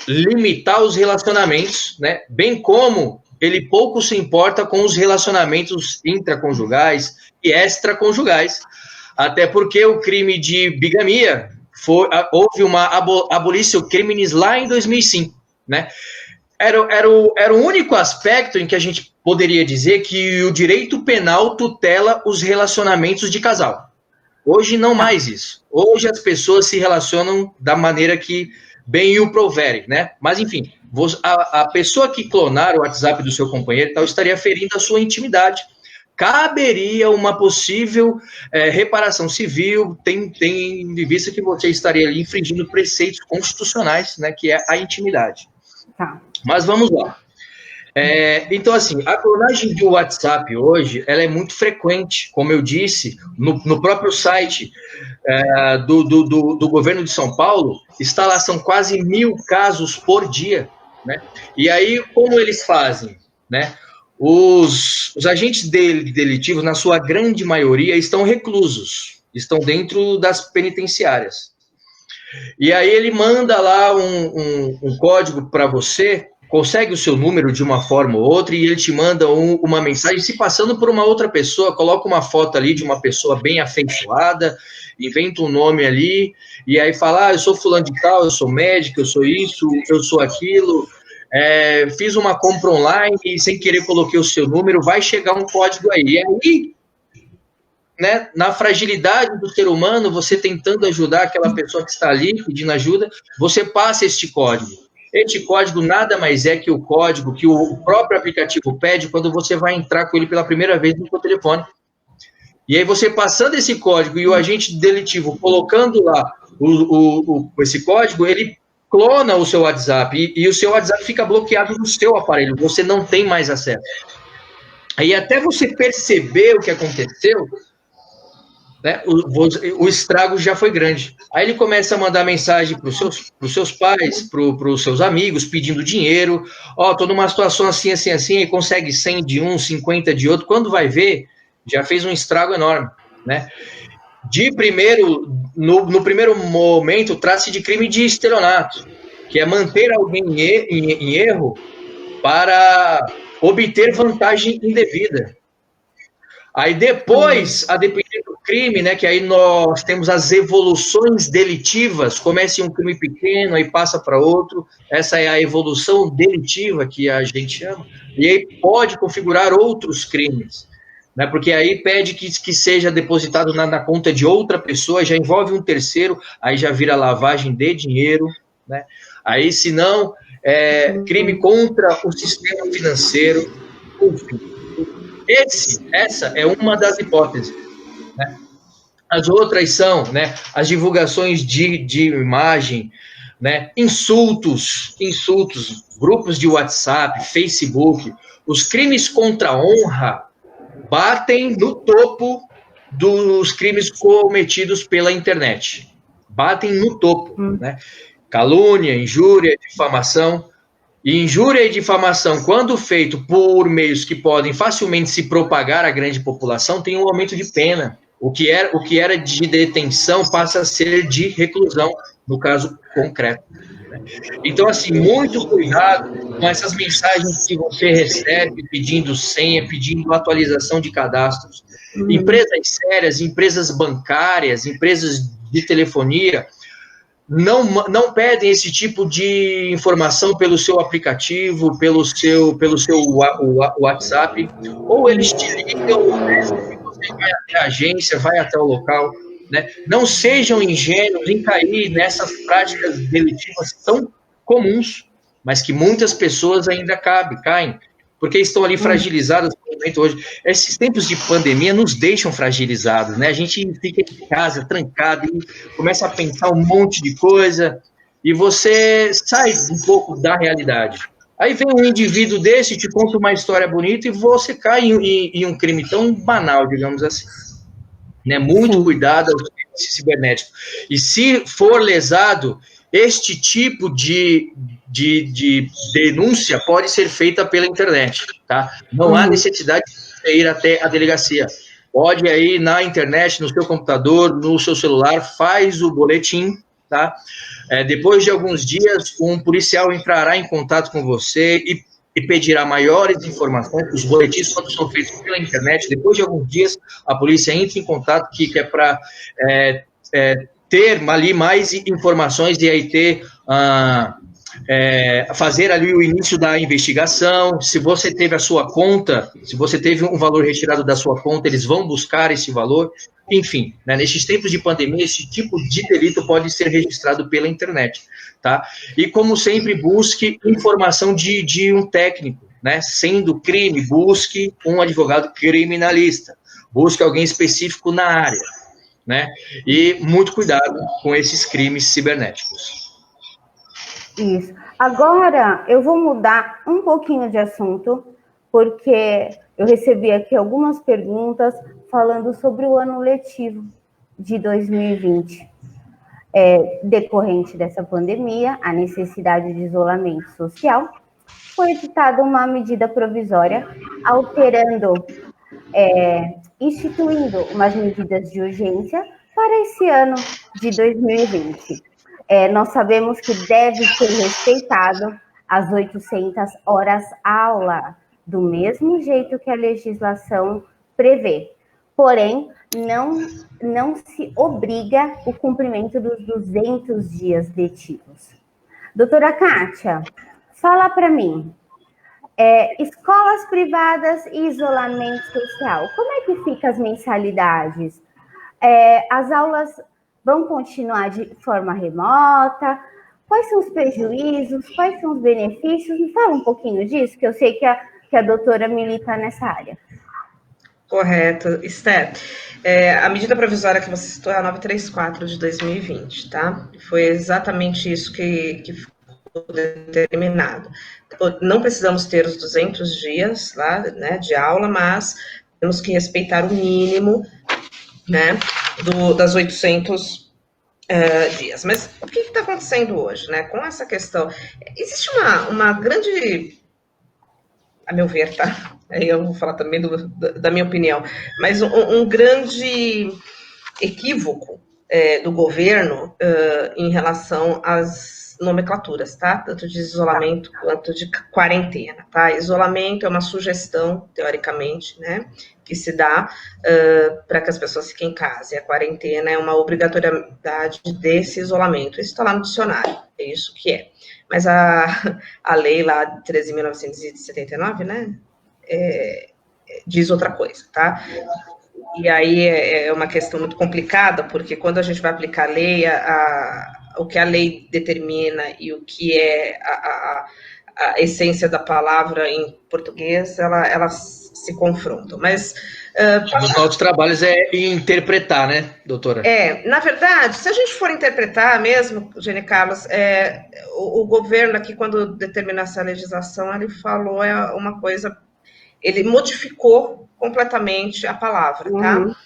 limitar os relacionamentos, né? Bem como ele pouco se importa com os relacionamentos intraconjugais e extraconjugais, até porque o crime de bigamia houve uma abolição criminis lá em 2005, né? Era o único aspecto em que a gente poderia dizer que o direito penal tutela os relacionamentos de casal. Hoje não mais isso. Hoje as pessoas se relacionam da maneira que bem o proverem, né? Mas, enfim, a pessoa que clonar o WhatsApp do seu companheiro e tal estaria ferindo a sua intimidade. Caberia uma possível reparação civil, tem de vista que você estaria ali infringindo preceitos constitucionais, né, que é a intimidade. Tá. Mas vamos lá. Então, assim, a clonagem do WhatsApp hoje, ela é muito frequente, como eu disse, no próprio site do governo de São Paulo, está lá, são quase 1.000 casos por dia, né? E aí, como eles fazem, né? Os agentes delitivos, na sua grande maioria, estão reclusos, estão dentro das penitenciárias. E aí ele manda lá um código para você, consegue o seu número de uma forma ou outra, e ele te manda uma mensagem, se passando por uma outra pessoa, coloca uma foto ali de uma pessoa bem afeiçoada, inventa um nome ali, e aí fala, eu sou fulano de tal, eu sou médico, eu sou isso, eu sou aquilo... fiz uma compra online e sem querer coloquei o seu número, vai chegar um código aí. E aí, né, na fragilidade do ser humano, você tentando ajudar aquela pessoa que está ali, pedindo ajuda, você passa este código. Este código nada mais é que o código que o próprio aplicativo pede quando você vai entrar com ele pela primeira vez no seu telefone. E aí você passando esse código e o agente delitivo colocando lá esse código, ele clona o seu WhatsApp e o seu WhatsApp fica bloqueado no seu aparelho, você não tem mais acesso. Aí até você perceber o que aconteceu, né, o estrago já foi grande. Aí ele começa a mandar mensagem para os seus pais, para os seus amigos, pedindo dinheiro, tô numa situação assim, assim, assim, e consegue 100 de um, 50 de outro, quando vai ver, já fez um estrago enorme, né? No primeiro momento, trata-se de crime de estelionato, que é manter alguém em erro para obter vantagem indevida. Aí depois, a depender do crime, né, que aí nós temos as evoluções delitivas, começa em um crime pequeno, aí passa para outro, essa é a evolução delitiva que a gente chama, e aí pode configurar outros crimes. Né, porque aí pede que seja depositado na conta de outra pessoa, já envolve um terceiro, aí já vira lavagem de dinheiro, né? Aí, se não, crime contra o sistema financeiro, enfim. Essa é uma das hipóteses, né? As outras são, né, as divulgações de imagem, né, insultos, grupos de WhatsApp, Facebook, os crimes contra a honra, batem no topo dos crimes cometidos pela internet. Batem no topo, né? Calúnia, injúria, difamação. E injúria e difamação, quando feito por meios que podem facilmente se propagar à grande população, tem um aumento de pena. O que era de detenção passa a ser de reclusão, no caso concreto. Então, assim, muito cuidado com essas mensagens que você recebe pedindo senha, pedindo atualização de cadastros. Empresas sérias, empresas bancárias, empresas de telefonia, não pedem esse tipo de informação pelo seu aplicativo, pelo seu WhatsApp, ou eles te ligam, você vai até a agência, vai até o local. Né? Não sejam ingênuos em cair nessas práticas delitivas tão comuns, mas que muitas pessoas ainda caem, porque estão ali fragilizadas no momento hoje. Esses tempos de pandemia nos deixam fragilizados, né? A gente fica em casa, trancado, e começa a pensar um monte de coisa, e você sai um pouco da realidade. Aí vem um indivíduo desse, te conta uma história bonita, e você cai em um crime tão banal, digamos assim. Né, muito cuidado aos crimes cibernéticos. E se for lesado, este tipo de denúncia pode ser feita pela internet, tá? Não há necessidade de ir até a delegacia. Pode ir na internet, no seu computador, no seu celular, faz o boletim, tá? Depois de alguns dias, um policial entrará em contato com você e pedirá maiores informações. Os boletins, quando são feitos pela internet, depois de alguns dias, a polícia entra em contato, que é para ter ali mais informações e aí ter fazer ali o início da investigação. Se você teve a sua conta, se você teve um valor retirado da sua conta, eles vão buscar esse valor. Enfim, né, nesses tempos de pandemia, esse tipo de delito pode ser registrado pela internet, tá? E como sempre, busque informação de um técnico, né? Sendo crime, busque um advogado criminalista, busque alguém específico na área, né? E muito cuidado com esses crimes cibernéticos. Isso. Agora eu vou mudar um pouquinho de assunto, porque eu recebi aqui algumas perguntas falando sobre o ano letivo de 2020. Decorrente dessa pandemia, a necessidade de isolamento social, foi editada uma medida provisória alterando, instituindo umas medidas de urgência para esse ano de 2020. Nós sabemos que deve ser respeitado as 800 horas aula, do mesmo jeito que a legislação prevê. Porém, não se obriga o cumprimento dos 200 dias letivos. Doutora Kátia, fala para mim, escolas privadas e isolamento social, como é que ficam as mensalidades? As aulas vão continuar de forma remota? Quais são os prejuízos? Quais são os benefícios? Me fala um pouquinho disso, que eu sei que a doutora milita nessa área. Correto. Esther, a medida provisória que você citou é a 934 de 2020, tá? Foi exatamente isso que ficou determinado. Não precisamos ter os 200 dias lá, né, de aula, mas temos que respeitar o mínimo, né, das 800 dias. Mas o que está acontecendo hoje, né, com essa questão? Existe uma grande, a meu ver, tá? Aí eu vou falar também da minha opinião, mas um grande equívoco do governo em relação às nomenclaturas, tá? Tanto de isolamento quanto de quarentena, tá? Isolamento é uma sugestão, teoricamente, né, que se dá para que as pessoas fiquem em casa, e a quarentena é uma obrigatoriedade desse isolamento. Isso está lá no dicionário, é isso que é. Mas a lei lá de 13.979, né, diz outra coisa, tá? E aí é uma questão muito complicada, porque quando a gente vai aplicar a lei, o que a lei determina e o que é a essência da palavra em português, elas se confrontam. Mas nos nossos trabalhos é interpretar, né, doutora? Na verdade, se a gente for interpretar mesmo, Gene Carlos, o governo aqui, quando determinou essa legislação, ele falou uma coisa, ele modificou completamente a palavra, tá?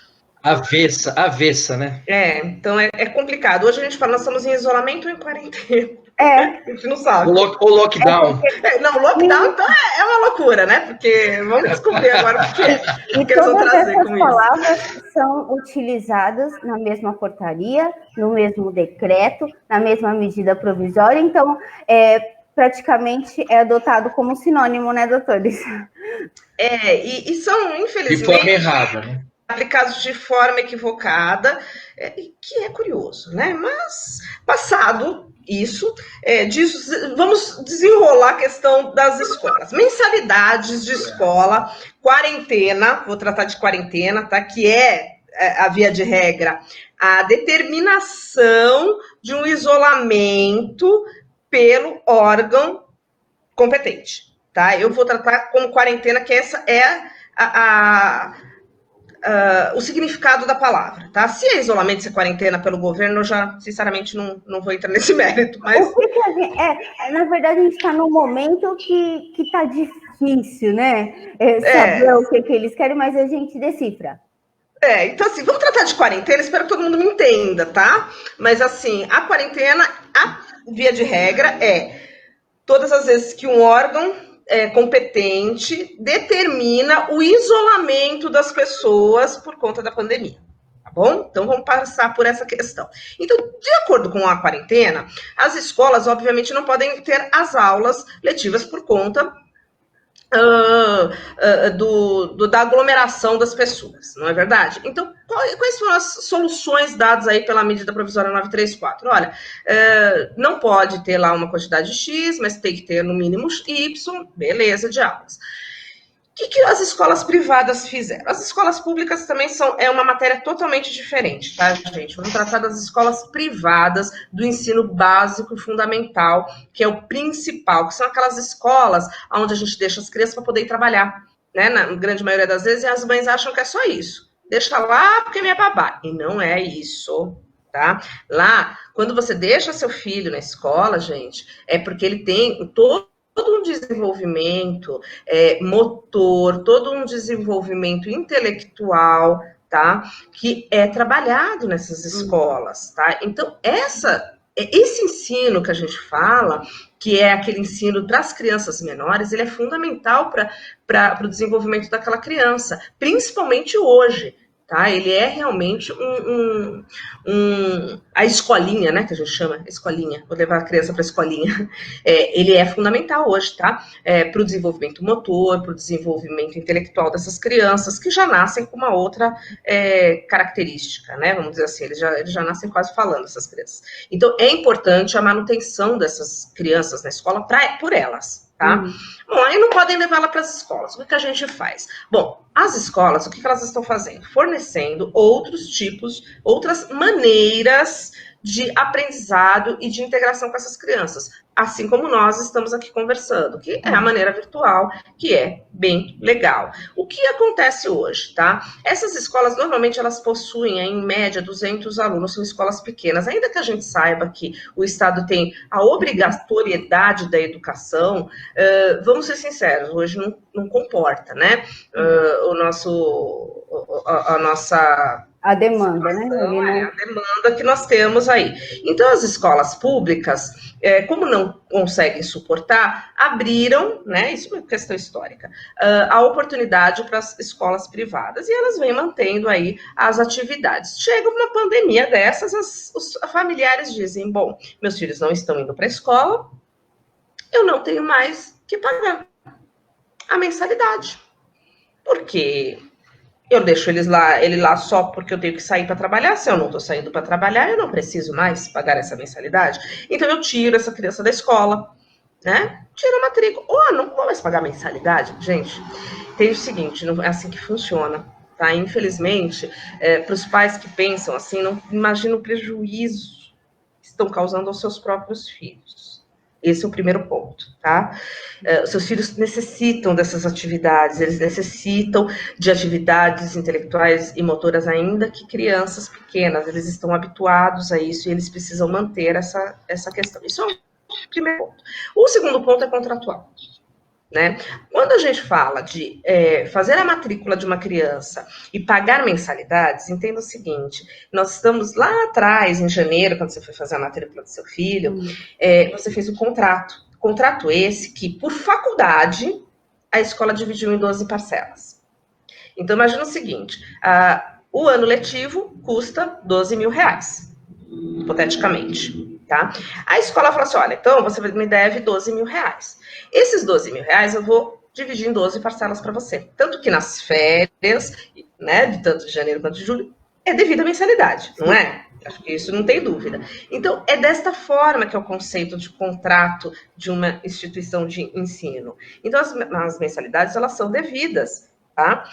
Avessa, né? Então é complicado. Hoje a gente fala, nós estamos em isolamento ou em quarentena? A gente não sabe. O lockdown. Não, o lockdown então é uma loucura, né? Porque vamos descobrir agora o que eles vão trazer com isso. Todas essas palavras são utilizadas na mesma portaria, no mesmo decreto, na mesma medida provisória, então praticamente é adotado como sinônimo, né, doutores? E são, infelizmente, de forma errada, né? Aplicados de forma equivocada, que é curioso, né? Mas, passado isso, vamos desenrolar a questão das escolas. Mensalidades de escola, quarentena, vou tratar de quarentena, tá? Que a via de regra, a determinação de um isolamento pelo órgão competente, tá? Eu vou tratar como quarentena, que essa é o significado da palavra, tá? Se é isolamento, se é quarentena pelo governo, eu já, sinceramente, não vou entrar nesse mérito, mas... na verdade, a gente está num momento que está difícil, né? Saber o que eles querem, mas a gente decifra. Então, assim, vamos tratar de quarentena, espero que todo mundo me entenda, tá? Mas, assim, a quarentena, a via de regra todas as vezes que um órgão competente determina o isolamento das pessoas por conta da pandemia, tá bom? Então, vamos passar por essa questão. Então, de acordo com a quarentena, as escolas, obviamente, não podem ter as aulas letivas por conta da aglomeração das pessoas, não é verdade? Então, quais foram as soluções dadas aí pela medida provisória 934? Olha, não pode ter lá uma quantidade X, mas tem que ter no mínimo Y, beleza, de aulas. O que as escolas privadas fizeram? As escolas públicas também é uma matéria totalmente diferente, tá, gente? Vamos tratar das escolas privadas, do ensino básico e fundamental, que é o principal, que são aquelas escolas onde a gente deixa as crianças para poder ir trabalhar, né? Na grande maioria das vezes, e as mães acham que é só isso. Deixa lá porque minha babá. E não é isso, tá? Lá, quando você deixa seu filho na escola, gente, é porque ele tem todo um desenvolvimento motor, todo um desenvolvimento intelectual, tá? Que é trabalhado nessas escolas, tá? Então, esse ensino que a gente fala, que é aquele ensino para as crianças menores, ele é fundamental para o desenvolvimento daquela criança, principalmente hoje, tá? Ele é realmente a escolinha, né, que a gente chama, escolinha, vou levar a criança para a escolinha, ele é fundamental hoje, tá? Para o desenvolvimento motor, para o desenvolvimento intelectual dessas crianças, que já nascem com uma outra característica, né, vamos dizer assim, eles já nascem quase falando, essas crianças. Então, é importante a manutenção dessas crianças na escola por elas, tá? Bom, aí não podem levar ela para as escolas. O que a gente faz? Bom, as escolas, o que elas estão fazendo? Fornecendo outras maneiras de aprendizado e de integração com essas crianças, assim como nós estamos aqui conversando, que é a maneira virtual, que é bem legal. O que acontece hoje, tá? Essas escolas, normalmente, elas possuem, em média, 200 alunos, são escolas pequenas, ainda que a gente saiba que o Estado tem a obrigatoriedade da educação, vamos ser sinceros, hoje não comporta, né? A demanda, né? A demanda que nós temos aí. Então, as escolas públicas, como não conseguem suportar, abriram, né, isso é uma questão histórica, a oportunidade para as escolas privadas, e elas vêm mantendo aí as atividades. Chega uma pandemia dessas, os familiares dizem, bom, meus filhos não estão indo para a escola, eu não tenho mais que pagar a mensalidade. Porque eu deixo ele lá só porque eu tenho que sair para trabalhar. Se eu não estou saindo para trabalhar, eu não preciso mais pagar essa mensalidade. Então, eu tiro essa criança da escola, né? Tiro a matrícula. Não vou mais pagar mensalidade? Gente, tem o seguinte, não é assim que funciona, tá? Infelizmente, para os pais que pensam assim, não imaginam o prejuízo que estão causando aos seus próprios filhos. Esse é o primeiro ponto, tá? Os seus filhos necessitam dessas atividades, eles necessitam de atividades intelectuais e motoras, ainda que crianças pequenas, eles estão habituados a isso e eles precisam manter essa questão. Isso é o primeiro ponto. O segundo ponto é contratual, né? Quando a gente fala de fazer a matrícula de uma criança e pagar mensalidades, entenda o seguinte, nós estamos lá atrás, em janeiro, quando você foi fazer a matrícula do seu filho, você fez um contrato esse que, por faculdade, a escola dividiu em 12 parcelas. Então, imagina o seguinte, o ano letivo custa R$12.000, hipoteticamente, tá? A escola fala assim, olha, então você me deve R$12.000. Esses R$12.000 eu vou dividir em 12 parcelas para você. Tanto que nas férias, né, de tanto de janeiro quanto de julho, é devida a mensalidade, não é? Acho que isso não tem dúvida. Então, é desta forma que é o conceito de contrato de uma instituição de ensino. Então, as mensalidades, elas são devidas, tá?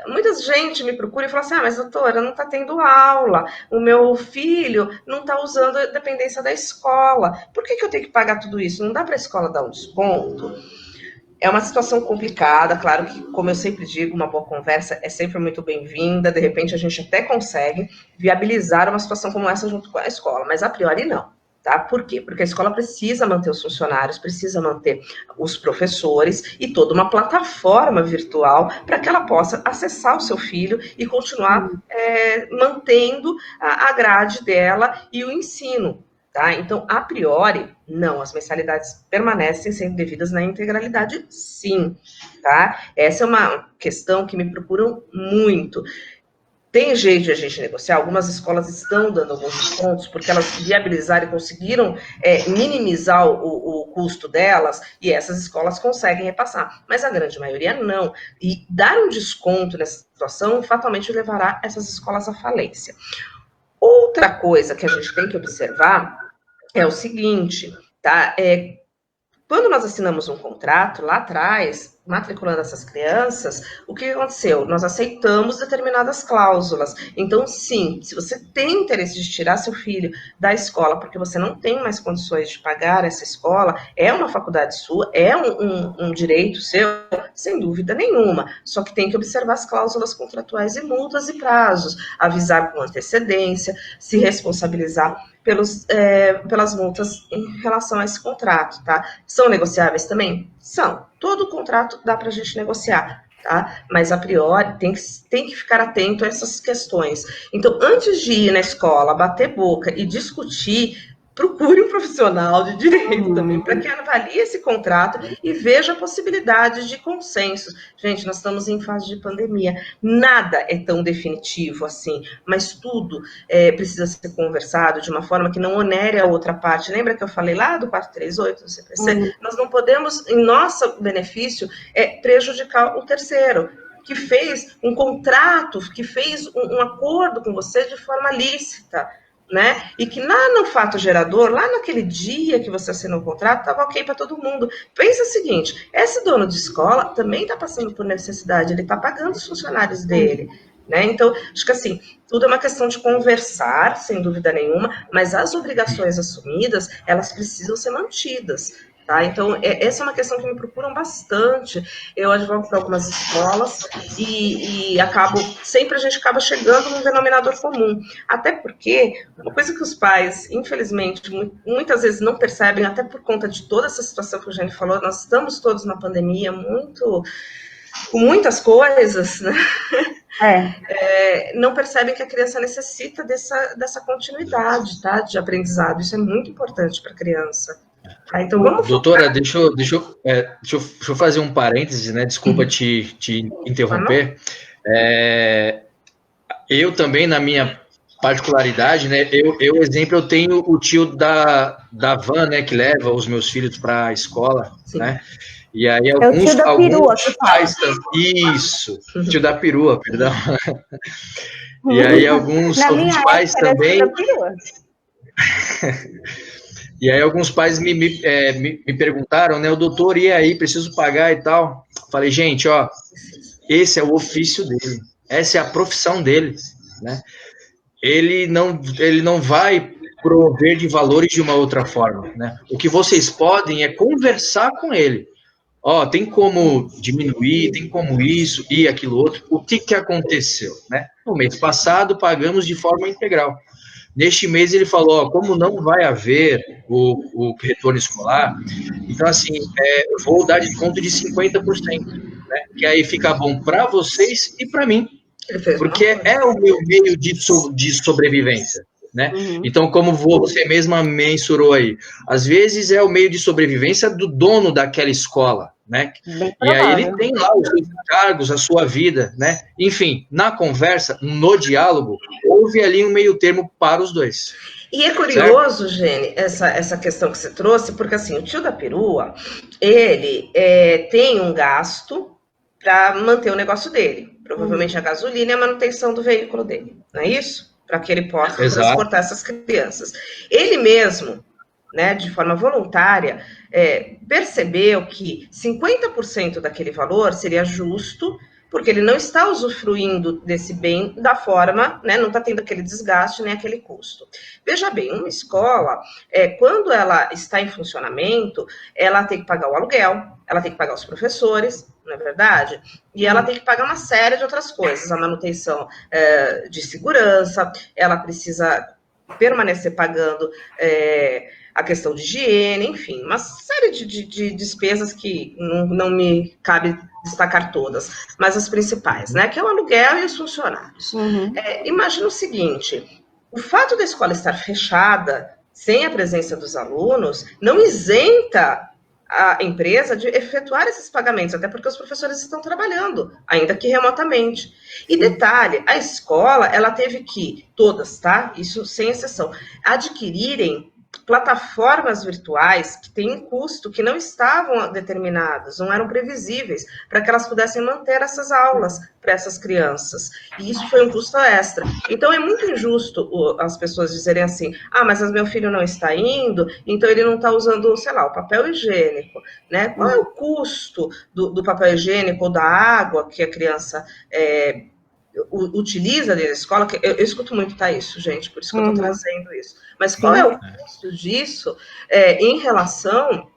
Muita gente me procura e fala assim, mas doutora, não está tendo aula, o meu filho não está usando a dependência da escola, por que eu tenho que pagar tudo isso? Não dá para a escola dar um desconto? É uma situação complicada, claro que, como eu sempre digo, uma boa conversa é sempre muito bem-vinda, de repente a gente até consegue viabilizar uma situação como essa junto com a escola, mas a priori não, tá? Por quê? Porque a escola precisa manter os funcionários, precisa manter os professores e toda uma plataforma virtual para que ela possa acessar o seu filho e continuar mantendo a grade dela e o ensino. Tá? Então, a priori, não, as mensalidades permanecem sendo devidas na integralidade, sim. Tá? Essa é uma questão que me procuram muito. tem jeito de a gente negociar. Algumas escolas estão dando alguns descontos, porque elas viabilizaram e conseguiram minimizar o custo delas, e essas escolas conseguem repassar. Mas a grande maioria não. E dar um desconto nessa situação fatalmente levará essas escolas à falência. Outra coisa que a gente tem que observar é o seguinte, tá? Quando nós assinamos um contrato lá atrás, matriculando essas crianças, o que aconteceu? Nós aceitamos determinadas cláusulas. Então, sim, se você tem interesse de tirar seu filho da escola, porque você não tem mais condições de pagar essa escola, é uma faculdade sua, é um direito seu, sem dúvida nenhuma. Só que tem que observar as cláusulas contratuais e multas e prazos, avisar com antecedência, se responsabilizar pelas multas em relação a esse contrato, tá? São negociáveis também? São. Todo contrato dá para a gente negociar, tá? Mas, a priori, tem que ficar atento a essas questões. Então, antes de ir na escola, bater boca e discutir, procure um profissional de direito também, para que avalie esse contrato e veja a possibilidade de consensos. Gente, nós estamos em fase de pandemia. Nada é tão definitivo assim, mas tudo precisa ser conversado de uma forma que não onere a outra parte. Lembra que eu falei lá do 438 do CPC? Nós não podemos, em nosso benefício, prejudicar o terceiro, que fez um contrato, que fez um acordo com você de forma lícita, né? E que lá no fato gerador, lá naquele dia que você assinou o contrato, estava ok para todo mundo. Pensa o seguinte, esse dono de escola também está passando por necessidade, ele está pagando os funcionários dele, né? Então, acho que assim, tudo é uma questão de conversar, sem dúvida nenhuma, mas as obrigações assumidas, elas precisam ser mantidas. Tá? Então, essa é uma questão que me procuram bastante. Eu advogo para algumas escolas e sempre a gente acaba chegando num denominador comum. Até porque, uma coisa que os pais, infelizmente, muitas vezes não percebem, até por conta de toda essa situação que o Jane falou, nós estamos todos na pandemia, com muitas coisas, né? Não percebem que a criança necessita dessa continuidade, tá? De aprendizado. Isso é muito importante para a criança. Então, vamos doutora, deixa eu fazer um parêntese, né? Desculpa te interromper. Eu também, na minha particularidade, né? Eu tenho o tio da van, né? Que leva os meus filhos para a escola, né? E aí alguns pais isso, tio da perua, perdão. E aí alguns pais também. E aí alguns pais me perguntaram, né, o doutor, e aí, preciso pagar e tal? Falei, gente, ó, esse é o ofício dele, essa é a profissão dele, né? Ele não vai prover de valores de uma outra forma, né? O que vocês podem é conversar com ele. Ó, tem como diminuir, tem como isso e aquilo outro. O que aconteceu, né? No mês passado, pagamos de forma integral. Neste mês ele falou, ó, como não vai haver o retorno escolar, então assim, eu vou dar desconto de 50%, né? Que aí fica bom para vocês e para mim, porque é o meu meio de sobrevivência, né? Então, como você mesma mensurou aí, às vezes é o meio de sobrevivência do dono daquela escola, né? E aí ele tem lá os seus encargos, a sua vida, né? Enfim, na conversa, no diálogo, houve ali um meio termo para os dois. E é curioso, Gene, essa questão que você trouxe, porque assim, o tio da perua, ele tem um gasto para manter o negócio dele, provavelmente a gasolina e a manutenção do veículo dele, não é isso? Para que ele possa transportar essas crianças. Ele mesmo, né, de forma voluntária, percebeu que 50% daquele valor seria justo, porque ele não está usufruindo desse bem da forma, né, não está tendo aquele desgaste nem aquele custo. Veja bem, uma escola, quando ela está em funcionamento, ela tem que pagar o aluguel, ela tem que pagar os professores, não é verdade? E ela tem que pagar uma série de outras coisas, a manutenção de segurança, ela precisa permanecer pagando a questão de higiene, enfim, uma série de despesas que não me cabe destacar todas, mas as principais, né, que é o aluguel e os funcionários. Imagina o seguinte, o fato da escola estar fechada, sem a presença dos alunos, não isenta a empresa de efetuar esses pagamentos, até porque os professores estão trabalhando, ainda que remotamente. E detalhe, a escola, ela teve que, todas, tá? Isso sem exceção, adquirirem plataformas virtuais que têm um custo, que não estavam determinados, não eram previsíveis, para que elas pudessem manter essas aulas para essas crianças. E isso foi um custo extra. Então, é muito injusto as pessoas dizerem assim, mas meu filho não está indo, então ele não está usando, sei lá, o papel higiênico, né? Qual é o custo do papel higiênico ou da água que a criança utiliza dentro da escola? Eu escuto muito, tá, isso, gente, por isso que eu estou trazendo isso. Mas qual é o custo disso em relação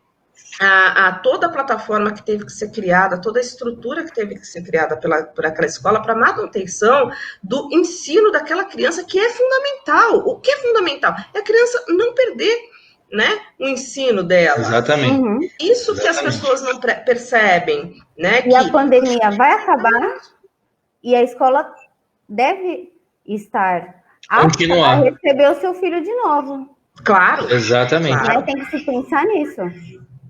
a toda a plataforma que teve que ser criada, toda a estrutura que teve que ser criada por aquela escola para manutenção do ensino daquela criança, que é fundamental. O que é fundamental? É a criança não perder, né, o ensino dela. Exatamente. Isso que as pessoas não percebem, né? E a pandemia vai acabar e a escola deve estar apta a receber o seu filho de novo. Claro. Exatamente. Claro. Tem que se pensar nisso.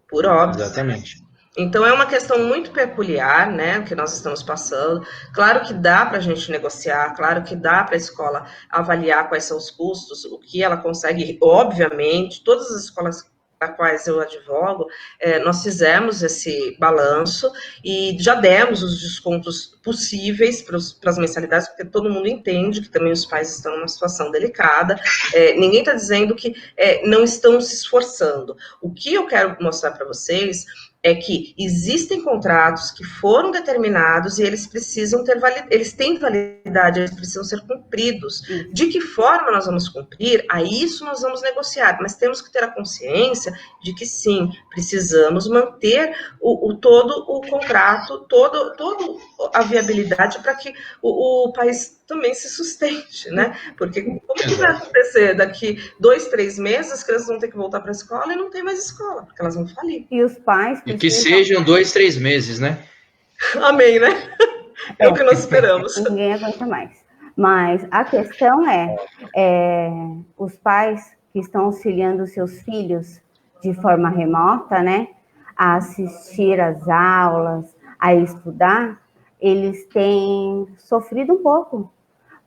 Por óbvio. Exatamente. Então, é uma questão muito peculiar, né, que nós estamos passando. Claro que dá para a gente negociar, claro que dá para a escola avaliar quais são os custos, o que ela consegue, obviamente, todas as escolas para quais eu advogo, nós fizemos esse balanço e já demos os descontos possíveis para as mensalidades, porque todo mundo entende que também os pais estão numa situação delicada, ninguém está dizendo que não estão se esforçando. O que eu quero mostrar para vocês é que existem contratos que foram determinados e eles precisam eles têm validade, eles precisam ser cumpridos. De que forma nós vamos cumprir? A isso nós vamos negociar, mas temos que ter a consciência de que sim, precisamos manter todo o contrato, toda a viabilidade para que o país também se sustente, né? Porque como que vai acontecer? Daqui 2, 3 meses as crianças vão ter que voltar para a escola e não tem mais escola, porque elas vão falir. E os pais... E que sejam 2, 3 meses, né? Amém, né? É o que nós esperamos. Ninguém aguenta mais. Mas a questão os pais que estão auxiliando seus filhos de forma remota, né? A assistir às aulas, a estudar, eles têm sofrido um pouco.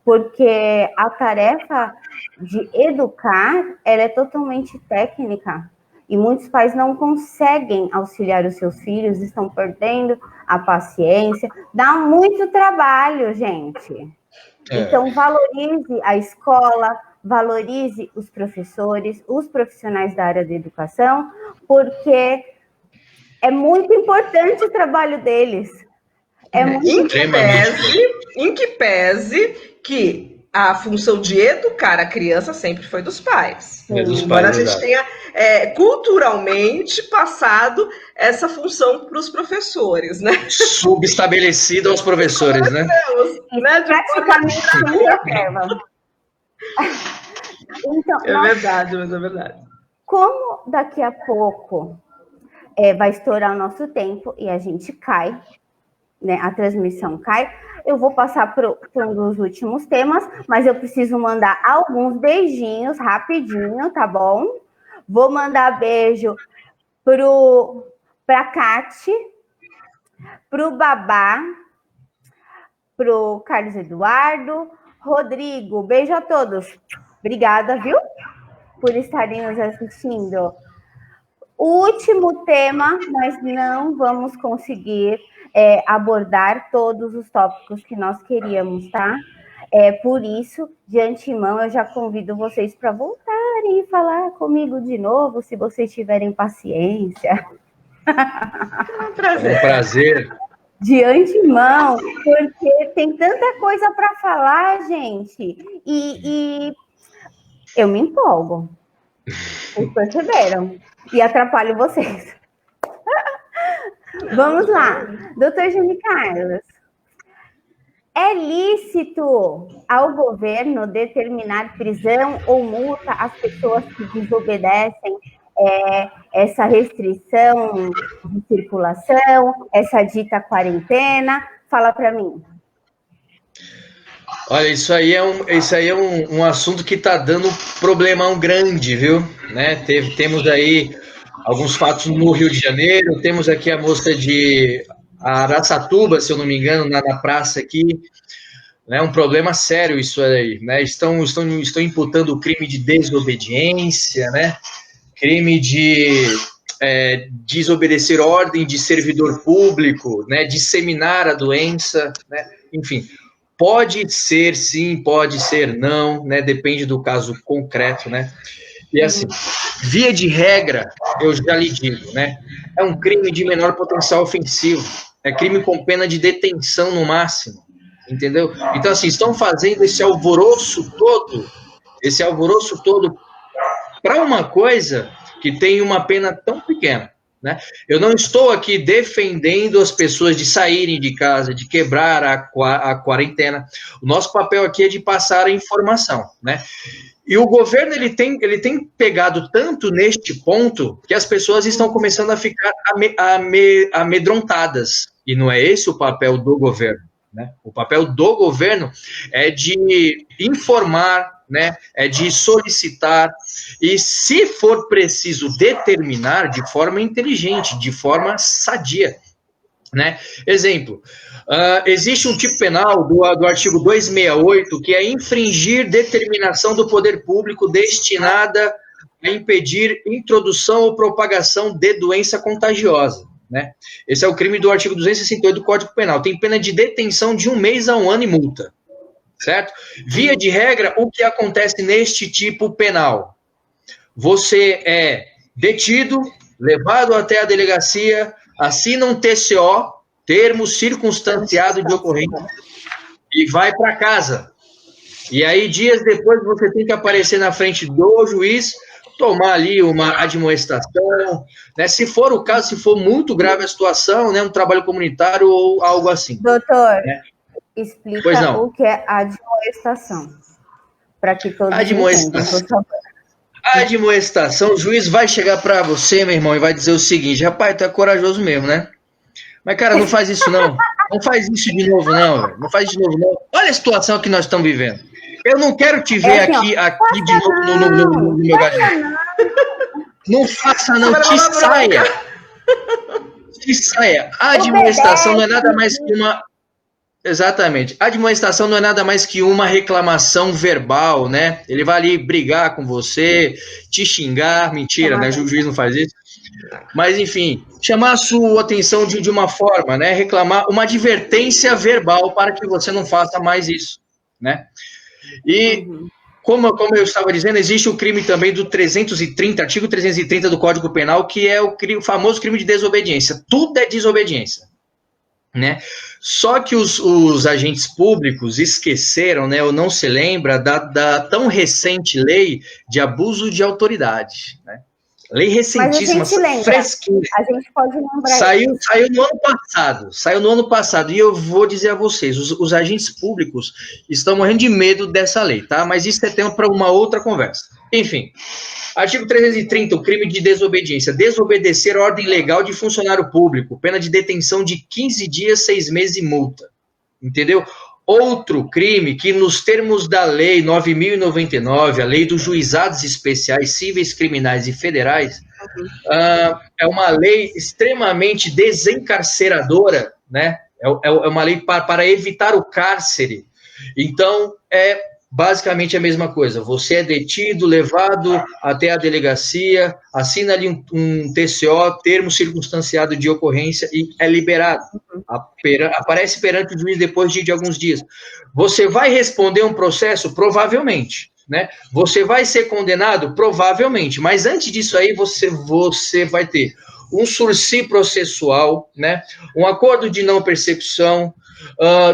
Porque a tarefa de educar, ela é totalmente técnica. E muitos pais não conseguem auxiliar os seus filhos, estão perdendo a paciência. Dá muito trabalho, gente. Então, valorize a escola, valorize os professores, os profissionais da área da educação, porque é muito importante o trabalho deles. Em que pese que a função de educar a criança sempre foi dos pais. Embora a gente tenha culturalmente passado essa função para os professores, né? Subestabelecido aos professores, né? Praticamente sem reserva. Então, verdade, mas é verdade. Como daqui a pouco vai estourar o nosso tempo e a gente cai, né, a transmissão cai, eu vou passar para um dos últimos temas, mas eu preciso mandar alguns beijinhos rapidinho, tá bom? Vou mandar beijo para a Cati, para o Babá, para o Carlos Eduardo, Rodrigo, beijo a todos. Obrigada, viu? Por estarem nos assistindo. O último tema, nós não vamos conseguir abordar todos os tópicos que nós queríamos, tá? Por isso, de antemão, eu já convido vocês para voltarem e falar comigo de novo, se vocês tiverem paciência. É um prazer. De antemão, porque tem tanta coisa para falar, gente, e eu me empolgo. Vocês perceberam? E atrapalho vocês. Vamos lá, doutor Júnior Carlos. É lícito ao governo determinar prisão ou multa às pessoas que desobedecem essa restrição de circulação, essa dita quarentena? Fala para mim. Olha, isso aí é um assunto que está dando problemão grande, viu? Né? Temos aí alguns fatos no Rio de Janeiro. Temos aqui a moça de Araçatuba, se eu não me engano, na praça aqui. É um problema sério isso aí, né? Estão imputando o crime de desobediência, né? Crime de desobedecer ordem de servidor público, né? Disseminar a doença, né? Enfim, pode ser sim, pode ser não, né? Depende do caso concreto, né? E assim, via de regra, eu já lhe digo, né? É um crime de menor potencial ofensivo, é crime com pena de detenção no máximo, entendeu? Então, assim, estão fazendo esse alvoroço todo para uma coisa que tem uma pena tão pequena, né? Eu não estou aqui defendendo as pessoas de saírem de casa, de quebrar a quarentena. O nosso papel aqui é de passar a informação, né? E o governo ele tem pegado tanto neste ponto que as pessoas estão começando a ficar amedrontadas. E não é esse o papel do governo, né? O papel do governo é de informar, né? É de solicitar e, se for preciso, determinar de forma inteligente, de forma sadia, né? Exemplo, existe um tipo penal do artigo 268 que é infringir determinação do poder público destinada a impedir introdução ou propagação de doença contagiosa, né? Esse é o crime do artigo 268 do Código Penal. Tem pena de detenção de 1 mês a 1 ano e multa, certo? Via de regra, o que acontece neste tipo penal? Você é detido, levado até a delegacia, assina um TCO, termo circunstanciado de ocorrência, e vai para casa. E aí, dias depois, você tem que aparecer na frente do juiz, tomar ali uma admoestação, né? Se for o caso, se for muito grave a situação, né? Um trabalho comunitário ou algo assim. Doutor, né? Explica o que é admoestação, para que todos entendam, por favor. A admoestação, o juiz vai chegar para você, meu irmão, e vai dizer o seguinte: rapaz, tu é corajoso mesmo, né? Mas, cara, não faz isso não. Não faz isso de novo não, velho. Não faz isso de novo não. Olha a situação que nós estamos vivendo. Eu não quero te ver aqui de novo no meu gabinete. Não faça não, te saia. Te saia. A admoestação não é nada mais que uma... Exatamente. A admoestação não é nada mais que uma reclamação verbal, né? Ele vai ali brigar com você, te xingar, mentira, né? O juiz não faz isso. Mas, enfim, chamar a sua atenção de uma forma, né? Reclamar uma advertência verbal para que você não faça mais isso, né? E, como eu estava dizendo, existe o crime também do 330, artigo 330 do Código Penal, que é o famoso crime de desobediência. Tudo é desobediência, né? Só que os agentes públicos esqueceram, né, ou não se lembra da tão recente lei de abuso de autoridade, né? Lei recentíssima, fresquinha. A gente pode lembrar. Saiu no ano passado, e eu vou dizer a vocês, os agentes públicos estão morrendo de medo dessa lei, tá? Mas isso é tema para uma outra conversa. Enfim, artigo 330, o crime de desobediência. Desobedecer a ordem legal de funcionário público, pena de detenção de 15 dias, 6 meses e multa. Entendeu? Outro crime que, nos termos da Lei 9.099, a Lei dos Juizados Especiais Cíveis, Criminais e Federais, é uma lei extremamente desencarceradora, né? É uma lei para evitar o cárcere. Então, é basicamente a mesma coisa. Você é detido, levado até a delegacia, assina ali um TCO, termo circunstanciado de ocorrência, e é liberado. Aparece perante o juiz depois de alguns dias. Você vai responder um processo? Provavelmente, né? Você vai ser condenado? Provavelmente. Mas antes disso aí, você vai ter um sursi processual, né? Um acordo de não persecução,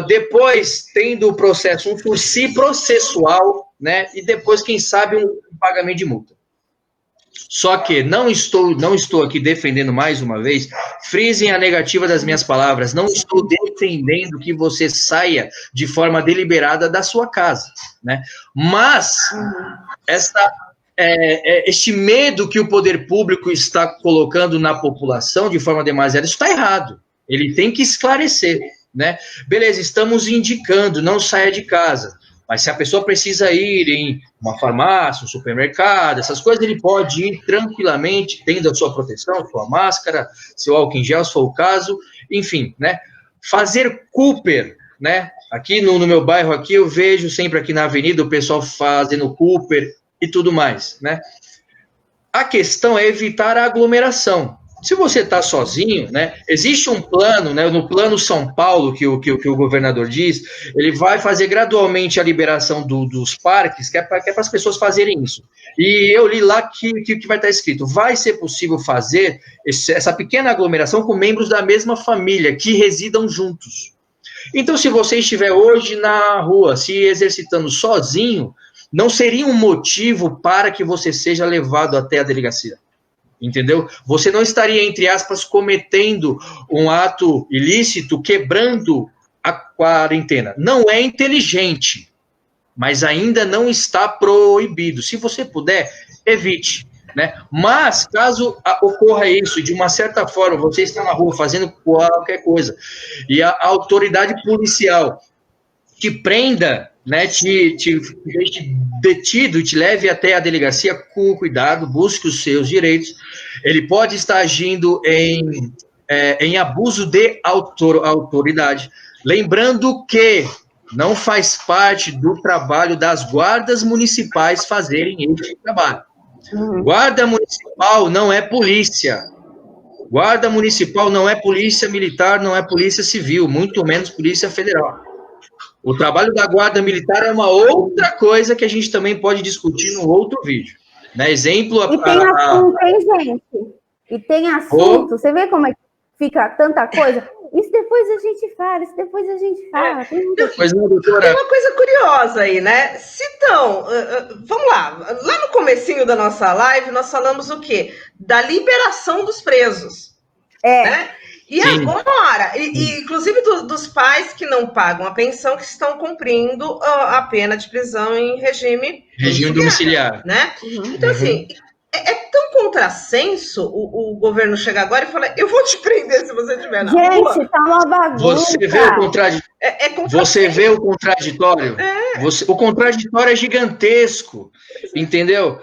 depois, tendo o processo, um sursi processual, né? E depois, quem sabe, um pagamento de multa. Só que não estou aqui defendendo, mais uma vez, frisem a negativa das minhas palavras, não estou defendendo que você saia de forma deliberada da sua casa, né? Mas este medo que o poder público está colocando na população de forma demasiada, isso está errado. Ele tem que esclarecer, né? Beleza, estamos indicando, não saia de casa. Mas se a pessoa precisa ir em uma farmácia, um supermercado, essas coisas, ele pode ir tranquilamente, tendo a sua proteção, sua máscara, seu álcool em gel, se for o caso, enfim, né? Fazer Cooper, né? Aqui no meu bairro aqui, eu vejo sempre aqui na avenida o pessoal fazendo Cooper e tudo mais, né? A questão é evitar a aglomeração. Se você está sozinho, né, existe um plano, né, no plano São Paulo, que o governador diz, ele vai fazer gradualmente a liberação dos parques, que é para as pessoas fazerem isso. E eu li lá que vai estar escrito, vai ser possível fazer essa pequena aglomeração com membros da mesma família, que residam juntos. Então, se você estiver hoje na rua, se exercitando sozinho, não seria um motivo para que você seja levado até a delegacia. Entendeu? Você não estaria, entre aspas, cometendo um ato ilícito, quebrando a quarentena. Não é inteligente, mas ainda não está proibido. Se você puder, evite, né? Mas, caso ocorra isso, de uma certa forma, você está na rua fazendo qualquer coisa, e a autoridade policial te prenda, né, te deixe detido, te leve até a delegacia, com cuidado, busque os seus direitos. Ele pode estar agindo em abuso de autoridade. Lembrando que não faz parte do trabalho das guardas municipais fazerem esse trabalho. Guarda municipal não é polícia. Guarda municipal não é polícia militar, não é polícia civil, muito menos polícia federal. O trabalho da guarda militar é uma outra coisa que a gente também pode discutir no outro vídeo. Né? Exemplo... E tem assunto, hein, gente? E tem assunto. Você vê como é que fica tanta coisa? Isso depois a gente fala, isso depois a gente fala. Tem uma coisa curiosa aí, né? Então, vamos lá. Lá no comecinho da nossa live, nós falamos o quê? Da liberação dos presos. Né? E sim, agora, inclusive dos pais que não pagam a pensão, que estão cumprindo a pena de prisão em regime domiciliar. Né? Então, assim, é tão contrassenso o governo chegar agora e falar, eu vou te prender se você estiver na rua. Gente, tá uma bagunça. Você vê o contraditório? Você vê o contraditório? O contraditório é gigantesco, entendeu?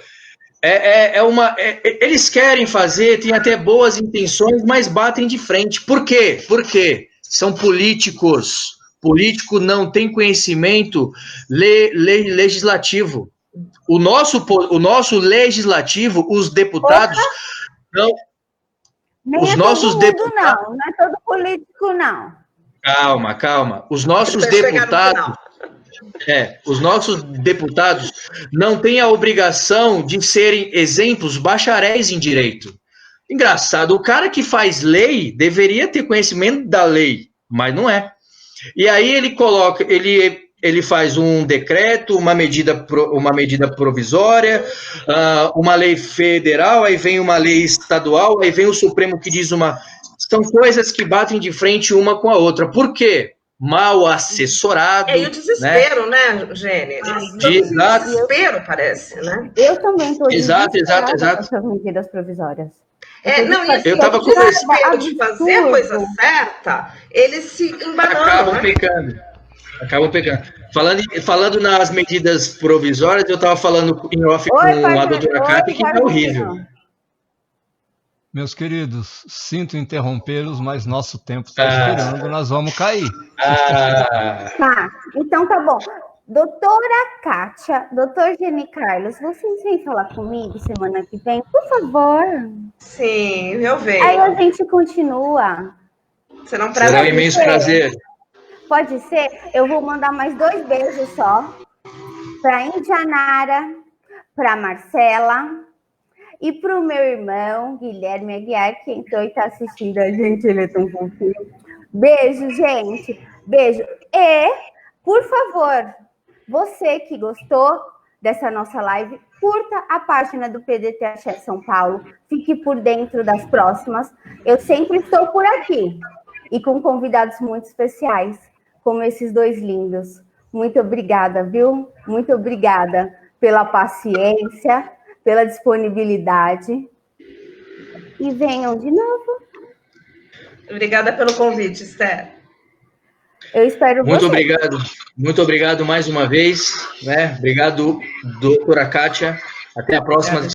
Eles querem fazer, têm até boas intenções, mas batem de frente. Por quê? Porque são políticos. Político não tem conhecimento legislativo. O nosso legislativo, os deputados, não. Os nossos deputados. Não é todo político, não. Calma. Os nossos deputados. Os nossos deputados não têm a obrigação de serem exemplos bacharéis em direito. Engraçado, o cara que faz lei deveria ter conhecimento da lei, mas não é. E aí ele faz um decreto, uma medida provisória, uma lei federal, aí vem uma lei estadual, aí vem o Supremo que diz São coisas que batem de frente uma com a outra. Por quê? Mal assessorado. E o desespero, né, Gene? Desespero, parece, né? Eu também estou exato. essas medidas provisórias. Eu estava com desespero de fazer a coisa certa, eles se embananam. Acabam pecando. Falando nas medidas provisórias, eu estava falando em off com a doutora Cátia, que é horrível. Meus queridos, sinto interrompê-los, mas nosso tempo está esperando, nós vamos cair. Tá, então tá bom. Doutora Kátia, doutor Gene Carlos, vocês vêm falar comigo semana que vem, por favor? Sim, eu venho. Aí a gente continua. Será um imenso prazer. Pode ser? Eu vou mandar mais 2 beijos só. Para Indianara, para Marcela... E para o meu irmão, Guilherme Aguiar, que entrou e está assistindo a gente, ele é tão fofinho. Beijo, gente. Beijo. E, por favor, você que gostou dessa nossa live, curta a página do PDT Axé São Paulo. Fique por dentro das próximas. Eu sempre estou por aqui. E com convidados muito especiais, como esses 2 lindos. Muito obrigada, viu? Muito obrigada pela paciência, pela disponibilidade. E venham de novo. Obrigada pelo convite, Esther. Eu espero Muito você. muito obrigado mais uma vez, né? Obrigado, doutora Kátia. Até a próxima.